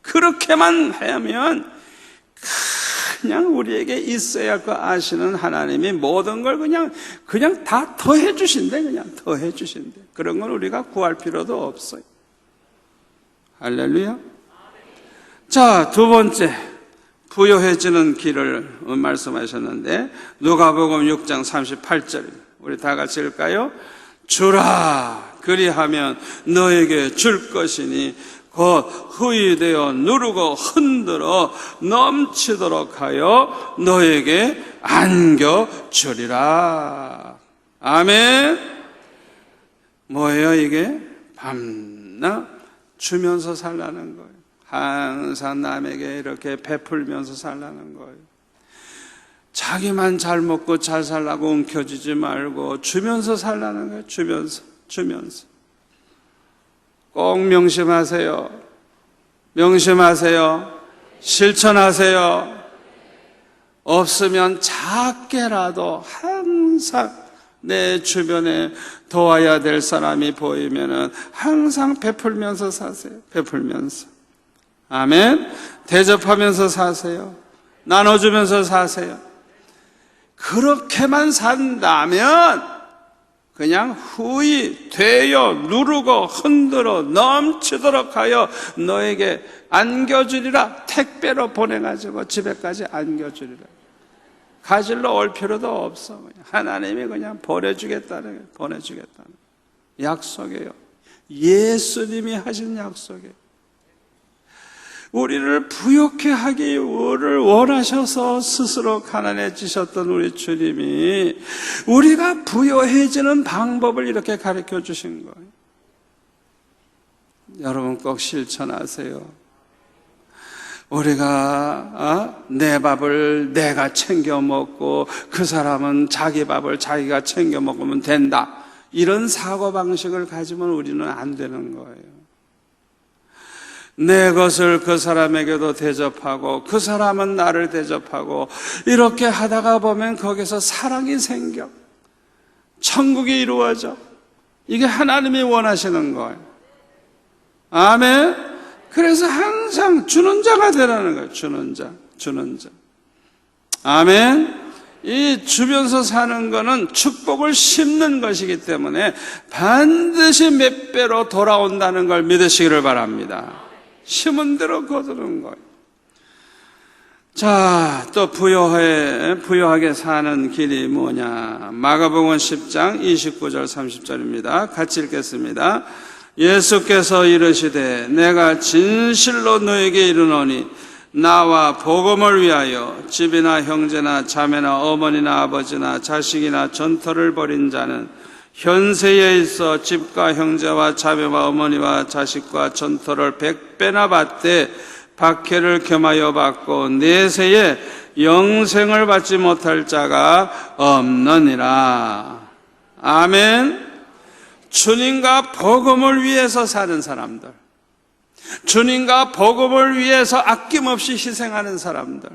Speaker 1: 그렇게만 하면 그냥 우리에게 있어야 할 거 아시는 하나님이 모든 걸 그냥 다 더해 주신대. 그냥 더해 주신대. 그런 건 우리가 구할 필요도 없어요. 할렐루야. 자, 두 번째, 부요해지는 길을 말씀하셨는데 누가복음 6장 38절 우리 다 같이 읽을까요? 주라 그리하면 너에게 줄 것이니 곧 후이되어 누르고 흔들어 넘치도록 하여 너에게 안겨주리라. 아멘. 뭐예요 이게? 밤낮 주면서 살라는 거예요. 항상 남에게 이렇게 베풀면서 살라는 거예요. 자기만 잘 먹고 잘 살라고 움켜쥐지 말고 주면서 살라는 거예요. 주면서. 꼭 명심하세요. 명심하세요. 실천하세요. 없으면 작게라도 항상 내 주변에 도와야 될 사람이 보이면은 항상 베풀면서 사세요. 베풀면서. 아멘. 대접하면서 사세요. 나눠주면서 사세요. 그렇게만 산다면 그냥 후이 되어 누르고 흔들어 넘치도록 하여 너에게 안겨주리라. 택배로 보내가지고 집에까지 안겨주리라. 가지러 올 필요도 없어. 그냥 하나님이 그냥 보내주겠다는 약속이에요. 예수님이 하신 약속이에요. 우리를 부욕해 하기를 원하셔서 스스로 가난해지셨던 우리 주님이 우리가 부요해지는 방법을 이렇게 가르쳐 주신 거예요. 여러분 꼭 실천하세요. 우리가 내 밥을 내가 챙겨 먹고 그 사람은 자기 밥을 자기가 챙겨 먹으면 된다, 이런 사고방식을 가지면 우리는 안 되는 거예요. 내 것을 그 사람에게도 대접하고 그 사람은 나를 대접하고 이렇게 하다가 보면 거기서 사랑이 생겨 천국이 이루어져. 이게 하나님이 원하시는 거예요. 아멘. 그래서 항상 주는 자가 되라는 거예요. 주는 자. 아멘. 이 주면서 사는 거는 축복을 심는 것이기 때문에 반드시 몇 배로 돌아온다는 걸 믿으시기를 바랍니다. 심은 대로 거두는 거예요. 자, 또 부요하게 사는 길이 뭐냐? 마가복음 10장 29절 30절입니다. 같이 읽겠습니다. 예수께서 이르시되 내가 진실로 너에게 이르노니 나와 복음을 위하여 집이나 형제나 자매나 어머니나 아버지나 자식이나 전터를 벌인 자는 현세에 있어 집과 형제와 자매와 어머니와 자식과 전터를 100배나 받되 박해를 겸하여 받고 내세에 영생을 받지 못할 자가 없느니라. 아멘. 주님과 복음을 위해서 사는 사람들, 주님과 복음을 위해서 아낌없이 희생하는 사람들,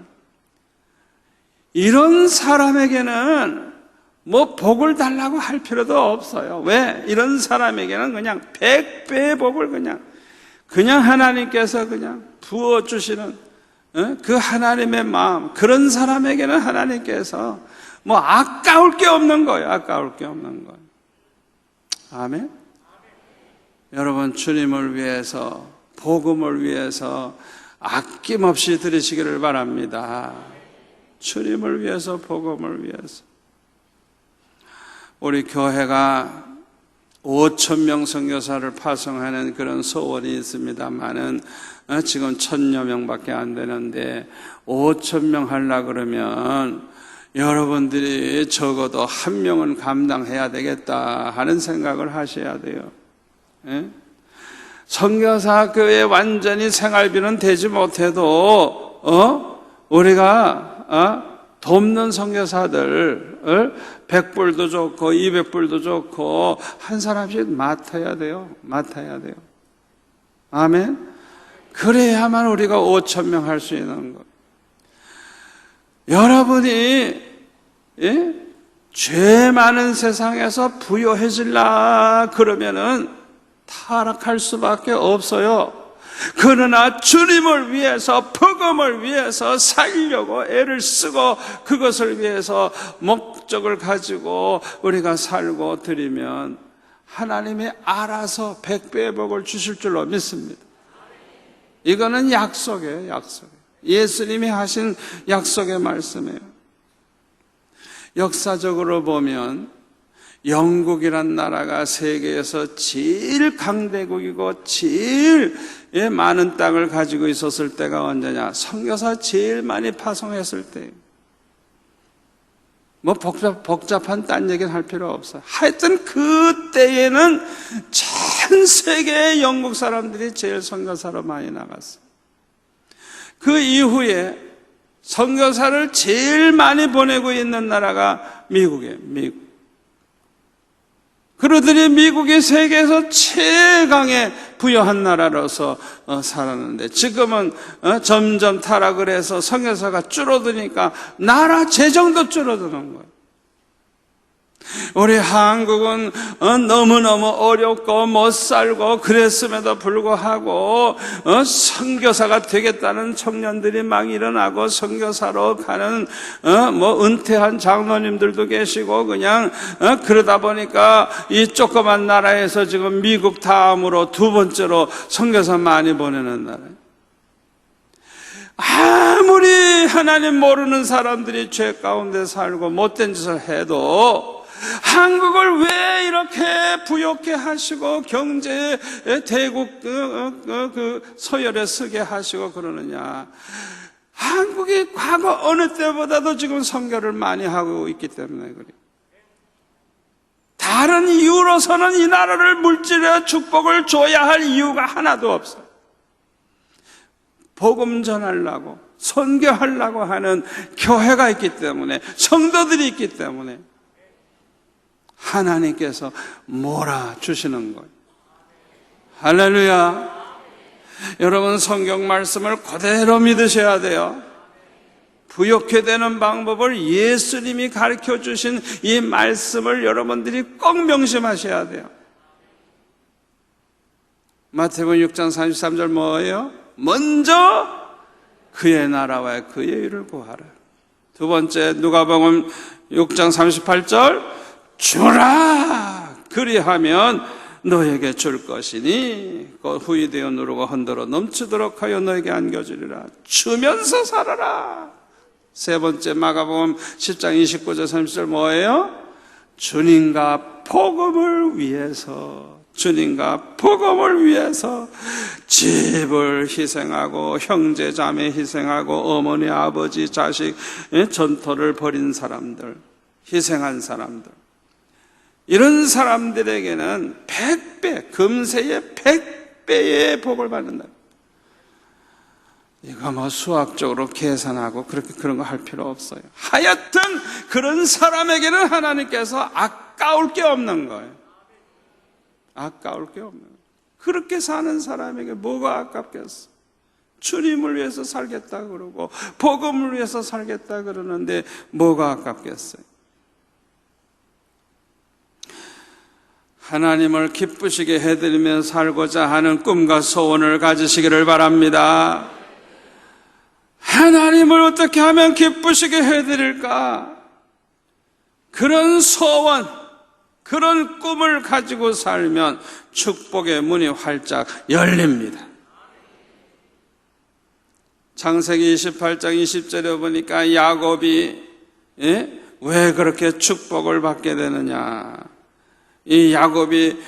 Speaker 1: 이런 사람에게는 뭐 복을 달라고 할 필요도 없어요. 왜? 이런 사람에게는 그냥 100배의 복을 그냥 하나님께서 그냥 부어주시는 그 하나님의 마음, 그런 사람에게는 하나님께서 뭐 아까울 게 없는 거예요. 아까울 게 없는 거예요. 아멘. 여러분, 주님을 위해서, 복음을 위해서 아낌없이 드리시기를 바랍니다. 주님을 위해서, 복음을 위해서. 우리 교회가 5,000명 선교사를 파송하는 그런 소원이 있습니다만은 지금 1,000여 명밖에 안 되는데 5,000명 하려고 그러면 여러분들이 적어도 1명은 감당해야 되겠다 하는 생각을 하셔야 돼요. 예? 선교사 교회 완전히 생활비는 되지 못해도 우리가 돕는 선교사들 100불도 좋고 200불도 좋고 한 사람씩 맡아야 돼요. 아멘. 그래야만 우리가 5,000명 할 수 있는 것. 여러분이 죄 많은 세상에서 부요해질라 그러면은 타락할 수밖에 없어요. 그러나 주님을 위해서, 복음을 위해서 살려고 애를 쓰고 그것을 위해서 목적을 가지고 우리가 살고 드리면 하나님이 알아서 100배의 복을 주실 줄로 믿습니다. 이거는 약속이에요. 약속. 예수님이 하신 약속의 말씀이에요. 역사적으로 보면 영국이란 나라가 세계에서 제일 강대국이고 제일 많은 땅을 가지고 있었을 때가 언제냐? 선교사 제일 많이 파송했을 때예요. 뭐 복잡한 딴 얘기는 할 필요 없어요. 하여튼 그때에는 전 세계의 영국 사람들이 제일 선교사로 많이 나갔어요. 그 이후에 선교사를 제일 많이 보내고 있는 나라가 미국이에요. 미국. 그러더니 미국이 세계에서 최강의 부유한 나라로서 살았는데 지금은 점점 타락을 해서 선교사가 줄어드니까 나라 재정도 줄어드는 거예요. 우리 한국은 너무너무 어렵고 못 살고 그랬음에도 불구하고 선교사가 되겠다는 청년들이 막 일어나고 선교사로 가는 은퇴한 장로님들도 계시고 그냥 그러다 보니까 이 조그만 나라에서 지금 미국 다음으로 두 번째로 선교사 많이 보내는 나라예요. 아무리 하나님 모르는 사람들이 죄 가운데 살고 못된 짓을 해도 한국을 왜 이렇게 부욕해 하시고 경제 대국 서열에 서게 하시고 그러느냐? 한국이 과거 어느 때보다도 지금 선교를 많이 하고 있기 때문에 그래요. 다른 이유로서는 이 나라를 물질의 축복을 줘야 할 이유가 하나도 없어요. 복음 전하려고 선교하려고 하는 교회가 있기 때문에, 성도들이 있기 때문에 하나님께서 몰아주시는 거예요. 할렐루야. 여러분, 성경 말씀을 그대로 믿으셔야 돼요. 부욕해 되는 방법을 예수님이 가르쳐 주신 이 말씀을 여러분들이 꼭 명심하셔야 돼요. 마태복음 6장 33절 뭐예요? 먼저 그의 나라와 그의 의를 구하라. 두 번째 누가복음 6장 38절 주라 그리하면 너에게 줄 것이니 그 후이 되어 누르고 흔들어 넘치도록 하여 너에게 안겨주리라. 주면서 살아라. 세 번째 마가복음 10장 29절 30절 뭐예요? 주님과 복음을 위해서 주님과 복음을 위해서 집을 희생하고 형제 자매 희생하고 어머니 아버지 자식 전토를 벌인 사람들, 희생한 사람들, 이런 사람들에게는 100배, 금세의 100배의 복을 받는다. 이거 뭐 수학적으로 계산하고 그런 거 할 필요 없어요. 하여튼 그런 사람에게는 하나님께서 아까울 게 없는 거예요. 아까울 게 없는 거예요. 그렇게 사는 사람에게 뭐가 아깝겠어? 주님을 위해서 살겠다 그러고 복음을 위해서 살겠다 그러는데 뭐가 아깝겠어요? 하나님을 기쁘시게 해드리며 살고자 하는 꿈과 소원을 가지시기를 바랍니다. 하나님을 어떻게 하면 기쁘시게 해드릴까? 그런 소원, 그런 꿈을 가지고 살면 축복의 문이 활짝 열립니다. 창세기 28장 20절에 보니까 야곱이 왜 그렇게 축복을 받게 되느냐? 이 야곱이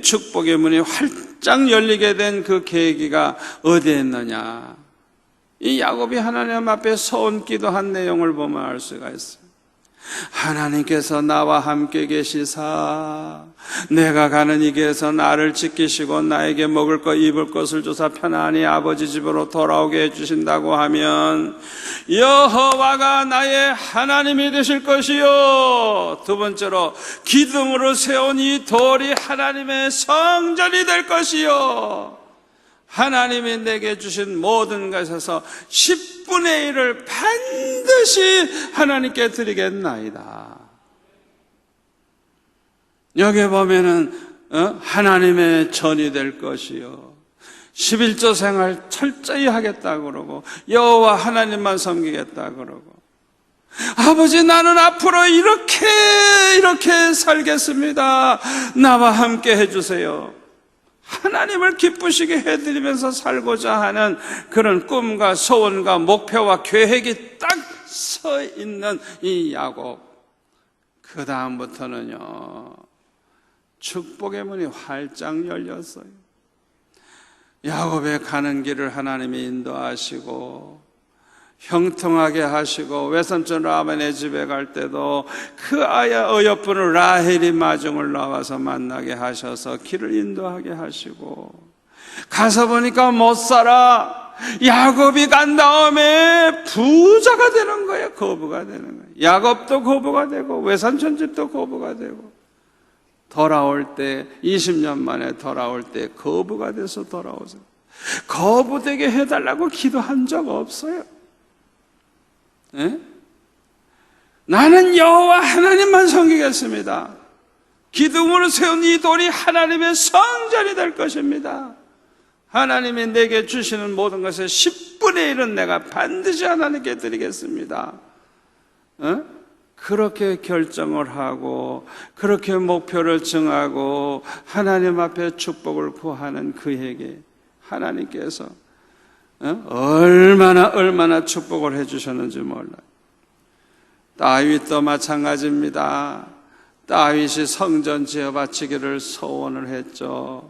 Speaker 1: 축복의 문이 활짝 열리게 된 그 계기가 어디에 있느냐? 이 야곱이 하나님 앞에 소원 기도한 내용을 보면 알 수가 있어요. 하나님께서 나와 함께 계시사 내가 가는 이 길에서 나를 지키시고 나에게 먹을 것 입을 것을 주사 편안히 아버지 집으로 돌아오게 해주신다고 하면 여호와가 나의 하나님이 되실 것이요, 두 번째로 기둥으로 세운 이 돌이 하나님의 성전이 될 것이요, 하나님이 내게 주신 모든 것에서 10분의 1을 반드시 하나님께 드리겠나이다. 여기 보면은 하나님의 전이 될 것이요, 11조 생활 철저히 하겠다 그러고 여호와 하나님만 섬기겠다 그러고, 아버지 나는 앞으로 이렇게 살겠습니다. 나와 함께 해주세요. 하나님을 기쁘시게 해드리면서 살고자 하는 그런 꿈과 소원과 목표와 계획이 딱 서 있는 이 야곱, 그 다음부터는요 축복의 문이 활짝 열렸어요. 야곱의 가는 길을 하나님이 인도하시고 형통하게 하시고, 외삼촌 라반의 집에 갈 때도 그 아야 어여쁜 라헬이 마중을 나와서 만나게 하셔서 길을 인도하게 하시고, 가서 보니까 못 살아. 야곱이 간 다음에 부자가 되는 거예요. 거부가 되는 거예요. 야곱도 거부가 되고 외삼촌 집도 거부가 되고, 돌아올 때 20년 만에 돌아올 때 거부가 돼서 돌아오세요. 거부되게 해달라고 기도한 적 없어요. 나는 여호와 하나님만 섬기겠습니다. 기둥으로 세운 이 돌이 하나님의 성전이 될 것입니다. 하나님이 내게 주시는 모든 것의 10분의 1은 내가 반드시 하나님께 드리겠습니다. 그렇게 결정을 하고 그렇게 목표를 정하고 하나님 앞에 축복을 구하는 그에게 하나님께서 얼마나 축복을 해주셨는지 몰라요. 다윗도 마찬가지입니다. 다윗이 성전 지어 바치기를 소원을 했죠.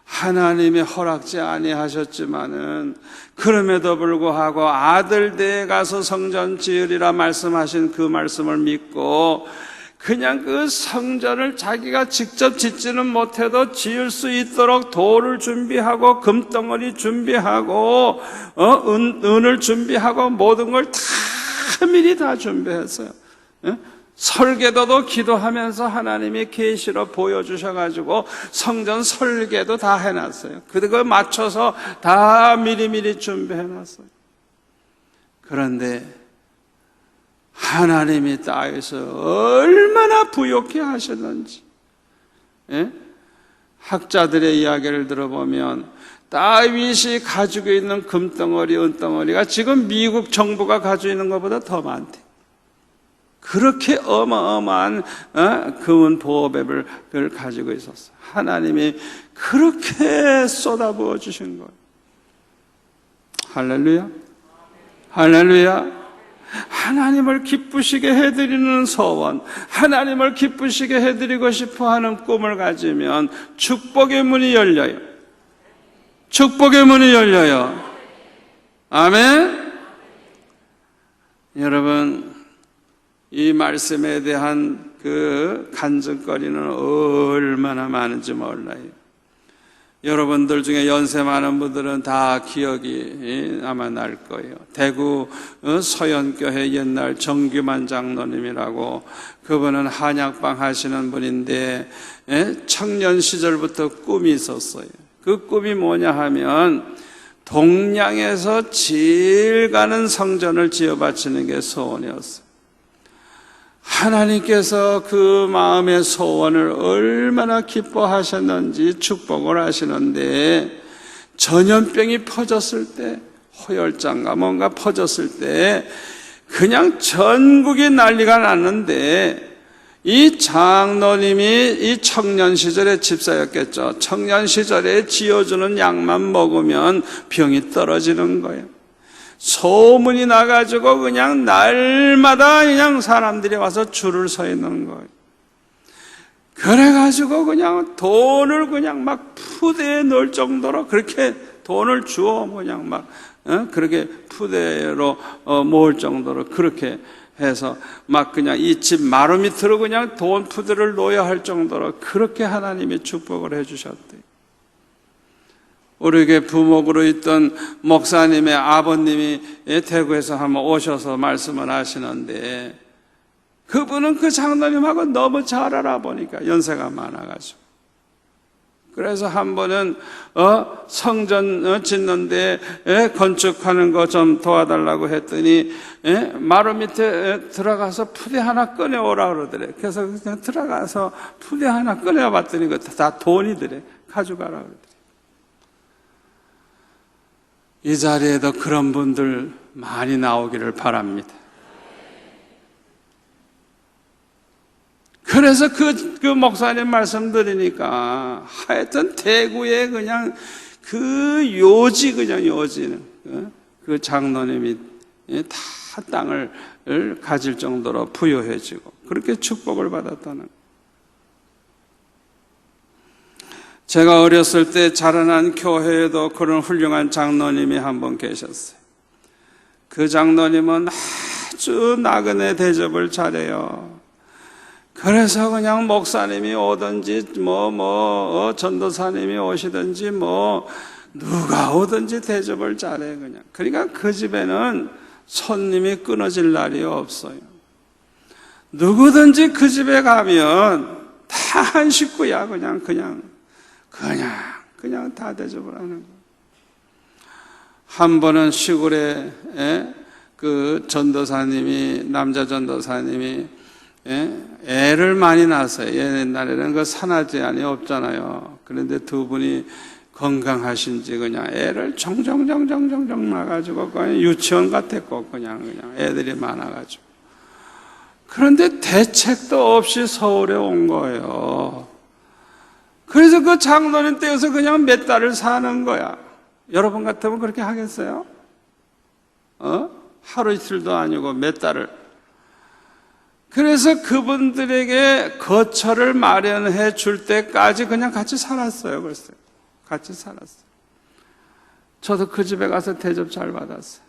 Speaker 1: 하나님이 허락지 아니하셨지만은 그럼에도 불구하고 아들 댁에 가서 성전 지으리라 말씀하신 그 말씀을 믿고 그냥 그 성전을 자기가 직접 짓지는 못해도 지을 수 있도록 돌을 준비하고 금덩어리 준비하고 은을 준비하고 모든 걸 다 미리 다 준비했어요. 설계도도 기도하면서 하나님이 계시로 보여주셔가지고 성전 설계도 다 해놨어요. 그걸 맞춰서 다 미리미리 준비해놨어요. 그런데 하나님이 다윗을 얼마나 부욕해 하셨는지, 학자들의 이야기를 들어보면 다윗이 가지고 있는 금덩어리, 은덩어리가 지금 미국 정부가 가지고 있는 것보다 더 많대. 그렇게 어마어마한 금은 보호법을 가지고 있었어요. 하나님이 그렇게 쏟아부어 주신 거예요. 할렐루야, 할렐루야. 하나님을 기쁘시게 해드리는 소원, 하나님을 기쁘시게 해드리고 싶어하는 꿈을 가지면 축복의 문이 열려요. 축복의 문이 열려요. 아멘. 여러분, 이 말씀에 대한 그 간증거리는 얼마나 많은지 몰라요. 여러분들 중에 연세 많은 분들은 다 기억이 아마 날 거예요. 대구 서연교회 옛날 정규만 장로님이라고, 그분은 한약방 하시는 분인데 청년 시절부터 꿈이 있었어요. 그 꿈이 뭐냐 하면 동양에서 제일 가는 성전을 지어 바치는 게 소원이었어요. 하나님께서 그 마음의 소원을 얼마나 기뻐하셨는지 축복을 하시는데, 전염병이 퍼졌을 때, 호열장가 뭔가 퍼졌을 때 그냥 전국이 난리가 났는데, 이 장로님이 이 청년 시절의 집사였겠죠. 청년 시절에 지어주는 약만 먹으면 병이 떨어지는 거예요. 소문이 나가지고 그냥 날마다 그냥 사람들이 와서 줄을 서 있는 거예요. 그래가지고 그냥 돈을 그냥 막 푸대에 넣을 정도로 그렇게 돈을 주어 그냥 막 그렇게 푸대로 모을 정도로 그렇게 해서 막 그냥 이 집 마루 밑으로 그냥 돈 푸대를 놓아야 할 정도로 그렇게 하나님이 축복을 해주셨대요. 우리에게 부목으로 있던 목사님의 아버님이 대구에서 한번 오셔서 말씀을 하시는데, 그분은 그 장로님하고 너무 잘 알아보니까 연세가 많아가지고, 그래서 한 번은 성전 짓는데 건축하는 거 좀 도와달라고 했더니 마루 밑에 들어가서 푸대 하나 꺼내오라 그러더래. 그래서 그냥 들어가서 푸대 하나 꺼내봤더니 그거 다 돈이더래. 가져가라 그러더래. 이 자리에도 그런 분들 많이 나오기를 바랍니다. 그래서 그 목사님 말씀 드리니까 하여튼 대구에 그냥 그 요지는 그 장로님이 다 땅을 가질 정도로 부유해지고 그렇게 축복을 받았다는 거예요. 제가 어렸을 때 자라난 교회에도 그런 훌륭한 장로님이 한 분 계셨어요. 그 장로님은 아주 나그네 대접을 잘해요. 그래서 그냥 목사님이 오든지 전도사님이 오시든지 누가 오든지 대접을 잘해 그냥. 그러니까 그 집에는 손님이 끊어질 날이 없어요. 누구든지 그 집에 가면 다 한 식구야. 그냥 다 대접을 하는 거예요. 한 번은 시골에 그 전도사님이, 남자 전도사님이 애를 많이 낳았어요. 옛날에는 그 산하 제한이 없잖아요. 그런데 두 분이 건강하신지 그냥 애를 정정정정정정 낳아가지고 그냥 유치원 같았고 그냥 애들이 많아가지고. 그런데 대책도 없이 서울에 온 거예요. 그래서 그 장로님 댁에서 그냥 몇 달을 사는 거야. 여러분 같으면 그렇게 하겠어요? 하루 이틀도 아니고 몇 달을. 그래서 그분들에게 거처를 마련해 줄 때까지 그냥 같이 살았어요. 글쎄요. 같이 살았어요. 저도 그 집에 가서 대접 잘 받았어요.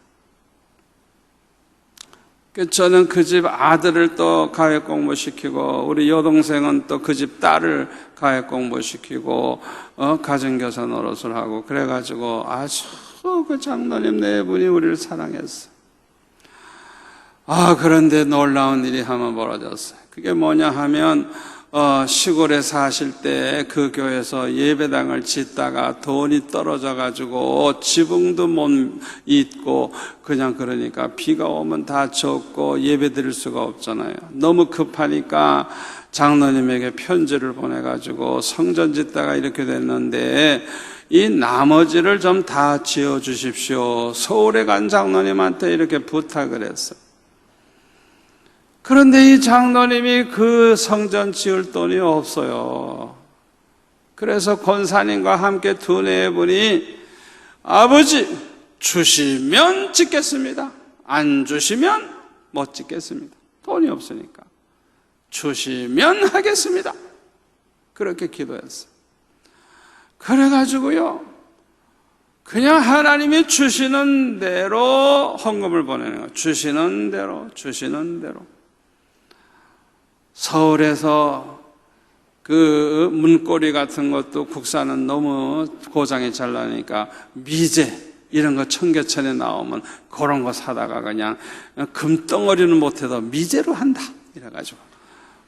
Speaker 1: 저는 그 집 아들을 또 가외 공부시키고, 우리 여동생은 또 그 집 딸을 가외 공부시키고, 가정교사 노릇을 하고, 그래가지고 아주 그 장로님 네 분이 우리를 사랑했어요. 그런데 놀라운 일이 한번 벌어졌어요. 그게 뭐냐 하면, 시골에 사실 때 그 교회에서 예배당을 짓다가 돈이 떨어져가지고 지붕도 못 잇고 그러니까 비가 오면 다 젖고 예배 드릴 수가 없잖아요. 너무 급하니까 장로님에게 편지를 보내가지고 성전 짓다가 이렇게 됐는데 이 나머지를 좀 다 지어주십시오. 서울에 간 장로님한테 이렇게 부탁을 했어요. 그런데 이 장로님이 그 성전 지을 돈이 없어요. 그래서 권사님과 함께 두네 분이 아버지 주시면 짓겠습니다. 안 주시면 못 짓겠습니다. 돈이 없으니까. 주시면 하겠습니다. 그렇게 기도했어요. 그래가지고요, 그냥 하나님이 주시는 대로 헌금을 보내는 거예요. 주시는 대로. 서울에서 그 문고리 같은 것도 국산은 너무 고장이 잘 나니까 미제 이런 거 청계천에 나오면 그런 거 사다가 그냥 금덩어리는 못해도 미제로 한다 이래가지고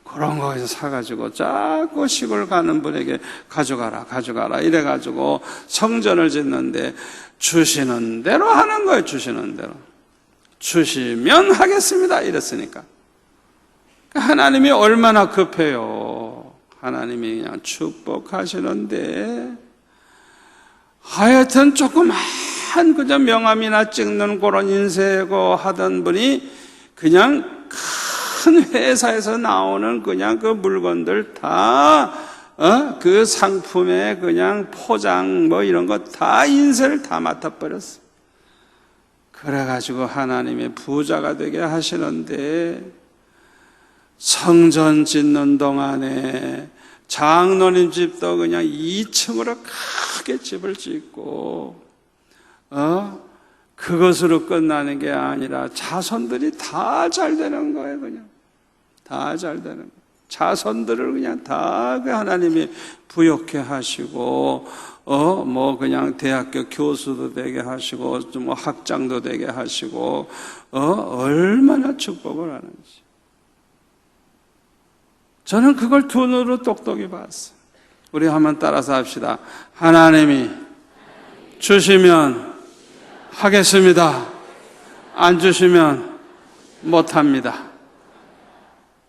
Speaker 1: 그런 거에서 사가지고 자꾸 시골 가는 분에게 가져가라 이래가지고 성전을 짓는데 주시는 대로 하는 거예요. 주시는 대로. 주시면 하겠습니다 이랬으니까. 하나님이 얼마나 급해요. 하나님이 그냥 축복하시는데 하여튼 조그만 그저 명함이나 찍는 그런 인쇄고 하던 분이 그냥 큰 회사에서 나오는 그냥 그 물건들 다 그 상품에 그냥 포장 뭐 이런 거 다 인쇄를 다 맡아버렸어. 그래가지고 하나님의 부자가 되게 하시는데 성전 짓는 동안에 장로님 집도 그냥 2층으로 크게 집을 짓고 그것으로 끝나는 게 아니라 자손들이 다 잘 되는 거예요. 그냥 다 잘 되는 거예요. 자손들을 그냥 다 하나님이 부욕해 하시고 뭐 그냥 대학교 교수도 되게 하시고 뭐 학장도 되게 하시고 얼마나 축복을 하는지 저는 그걸 두 눈으로 똑똑히 봤어요. 우리 한번 따라서 합시다. 하나님이 주시면 하겠습니다. 안 주시면 못합니다.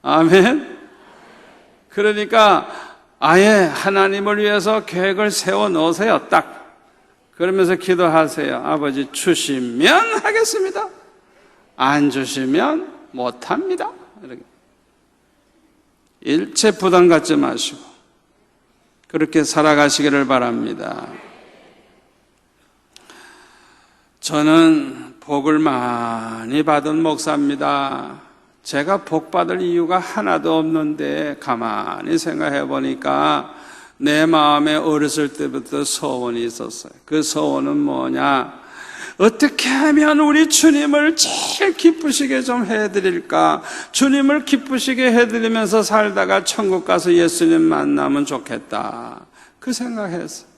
Speaker 1: 아멘. 그러니까 아예 하나님을 위해서 계획을 세워 놓으세요. 딱. 그러면서 기도하세요. 아버지 주시면 하겠습니다. 안 주시면 못합니다. 이렇게. 일체 부담 갖지 마시고 그렇게 살아가시기를 바랍니다. 저는 복을 많이 받은 목사입니다. 제가 복 받을 이유가 하나도 없는데 가만히 생각해 보니까 내 마음에 어렸을 때부터 소원이 있었어요. 그 소원은 뭐냐? 어떻게 하면 우리 주님을 제일 기쁘시게 좀 해드릴까? 주님을 기쁘시게 해드리면서 살다가 천국 가서 예수님 만나면 좋겠다. 그 생각했어요.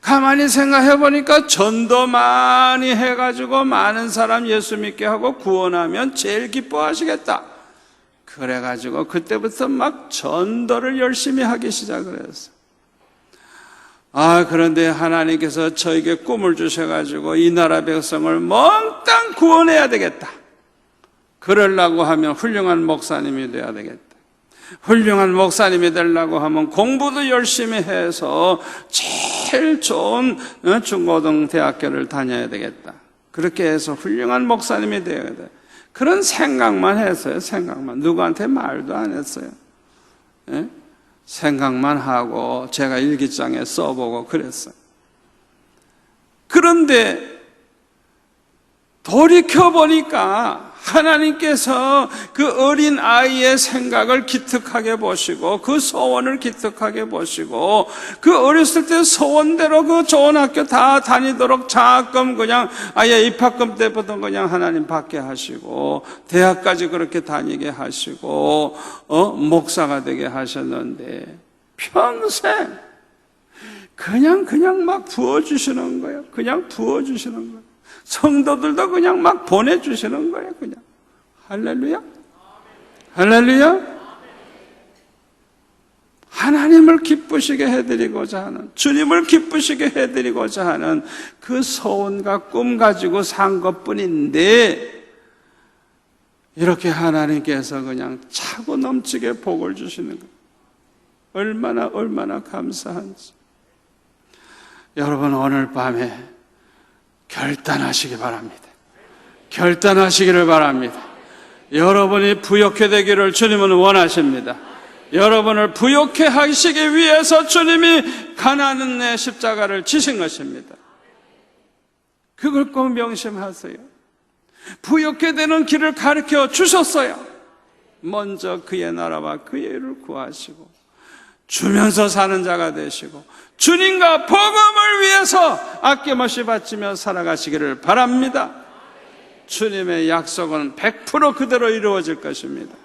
Speaker 1: 가만히 생각해 보니까 전도 많이 해가지고 많은 사람 예수 믿게 하고 구원하면 제일 기뻐하시겠다. 그래가지고 그때부터 막 전도를 열심히 하기 시작을 했어요. 그런데 하나님께서 저에게 꿈을 주셔가지고 이 나라 백성을 몽땅 구원해야 되겠다. 그러려고 하면 훌륭한 목사님이 돼야 되겠다. 훌륭한 목사님이 되려고 하면 공부도 열심히 해서 제일 좋은 중고등대학교를 다녀야 되겠다. 그렇게 해서 훌륭한 목사님이 되어야 돼. 그런 생각만 했어요. 생각만. 누구한테 말도 안 했어요. 예? 생각만 하고 제가 일기장에 써보고 그랬어요. 그런데 돌이켜보니까 하나님께서 그 어린 아이의 생각을 기특하게 보시고 그 소원을 기특하게 보시고 그 어렸을 때 소원대로 그 좋은 학교 다 다니도록 장학금 그냥 아예 입학금 때부터 그냥 하나님 받게 하시고 대학까지 그렇게 다니게 하시고 목사가 되게 하셨는데 평생 그냥 막 부어주시는 거예요. 그냥 부어주시는 거예요. 성도들도 그냥 막 보내주시는 거예요. 그냥 할렐루야, 할렐루야. 하나님을 기쁘시게 해드리고자 하는, 주님을 기쁘시게 해드리고자 하는 그 소원과 꿈 가지고 산 것뿐인데 이렇게 하나님께서 그냥 차고 넘치게 복을 주시는 거예요. 얼마나 감사한지. 여러분 오늘 밤에 결단하시기 바랍니다. 결단하시기를 바랍니다. 여러분이 부욕해 되기를 주님은 원하십니다. 여러분을 부욕해 하시기 위해서 주님이 가나안의 십자가를 지신 것입니다. 그걸 꼭 명심하세요. 부욕해 되는 길을 가르쳐 주셨어요. 먼저 그의 나라와 그의 의를 구하시고 주면서 사는 자가 되시고 주님과 복음을 위해서 아낌없이 바치며 살아가시기를 바랍니다. 주님의 약속은 100% 그대로 이루어질 것입니다.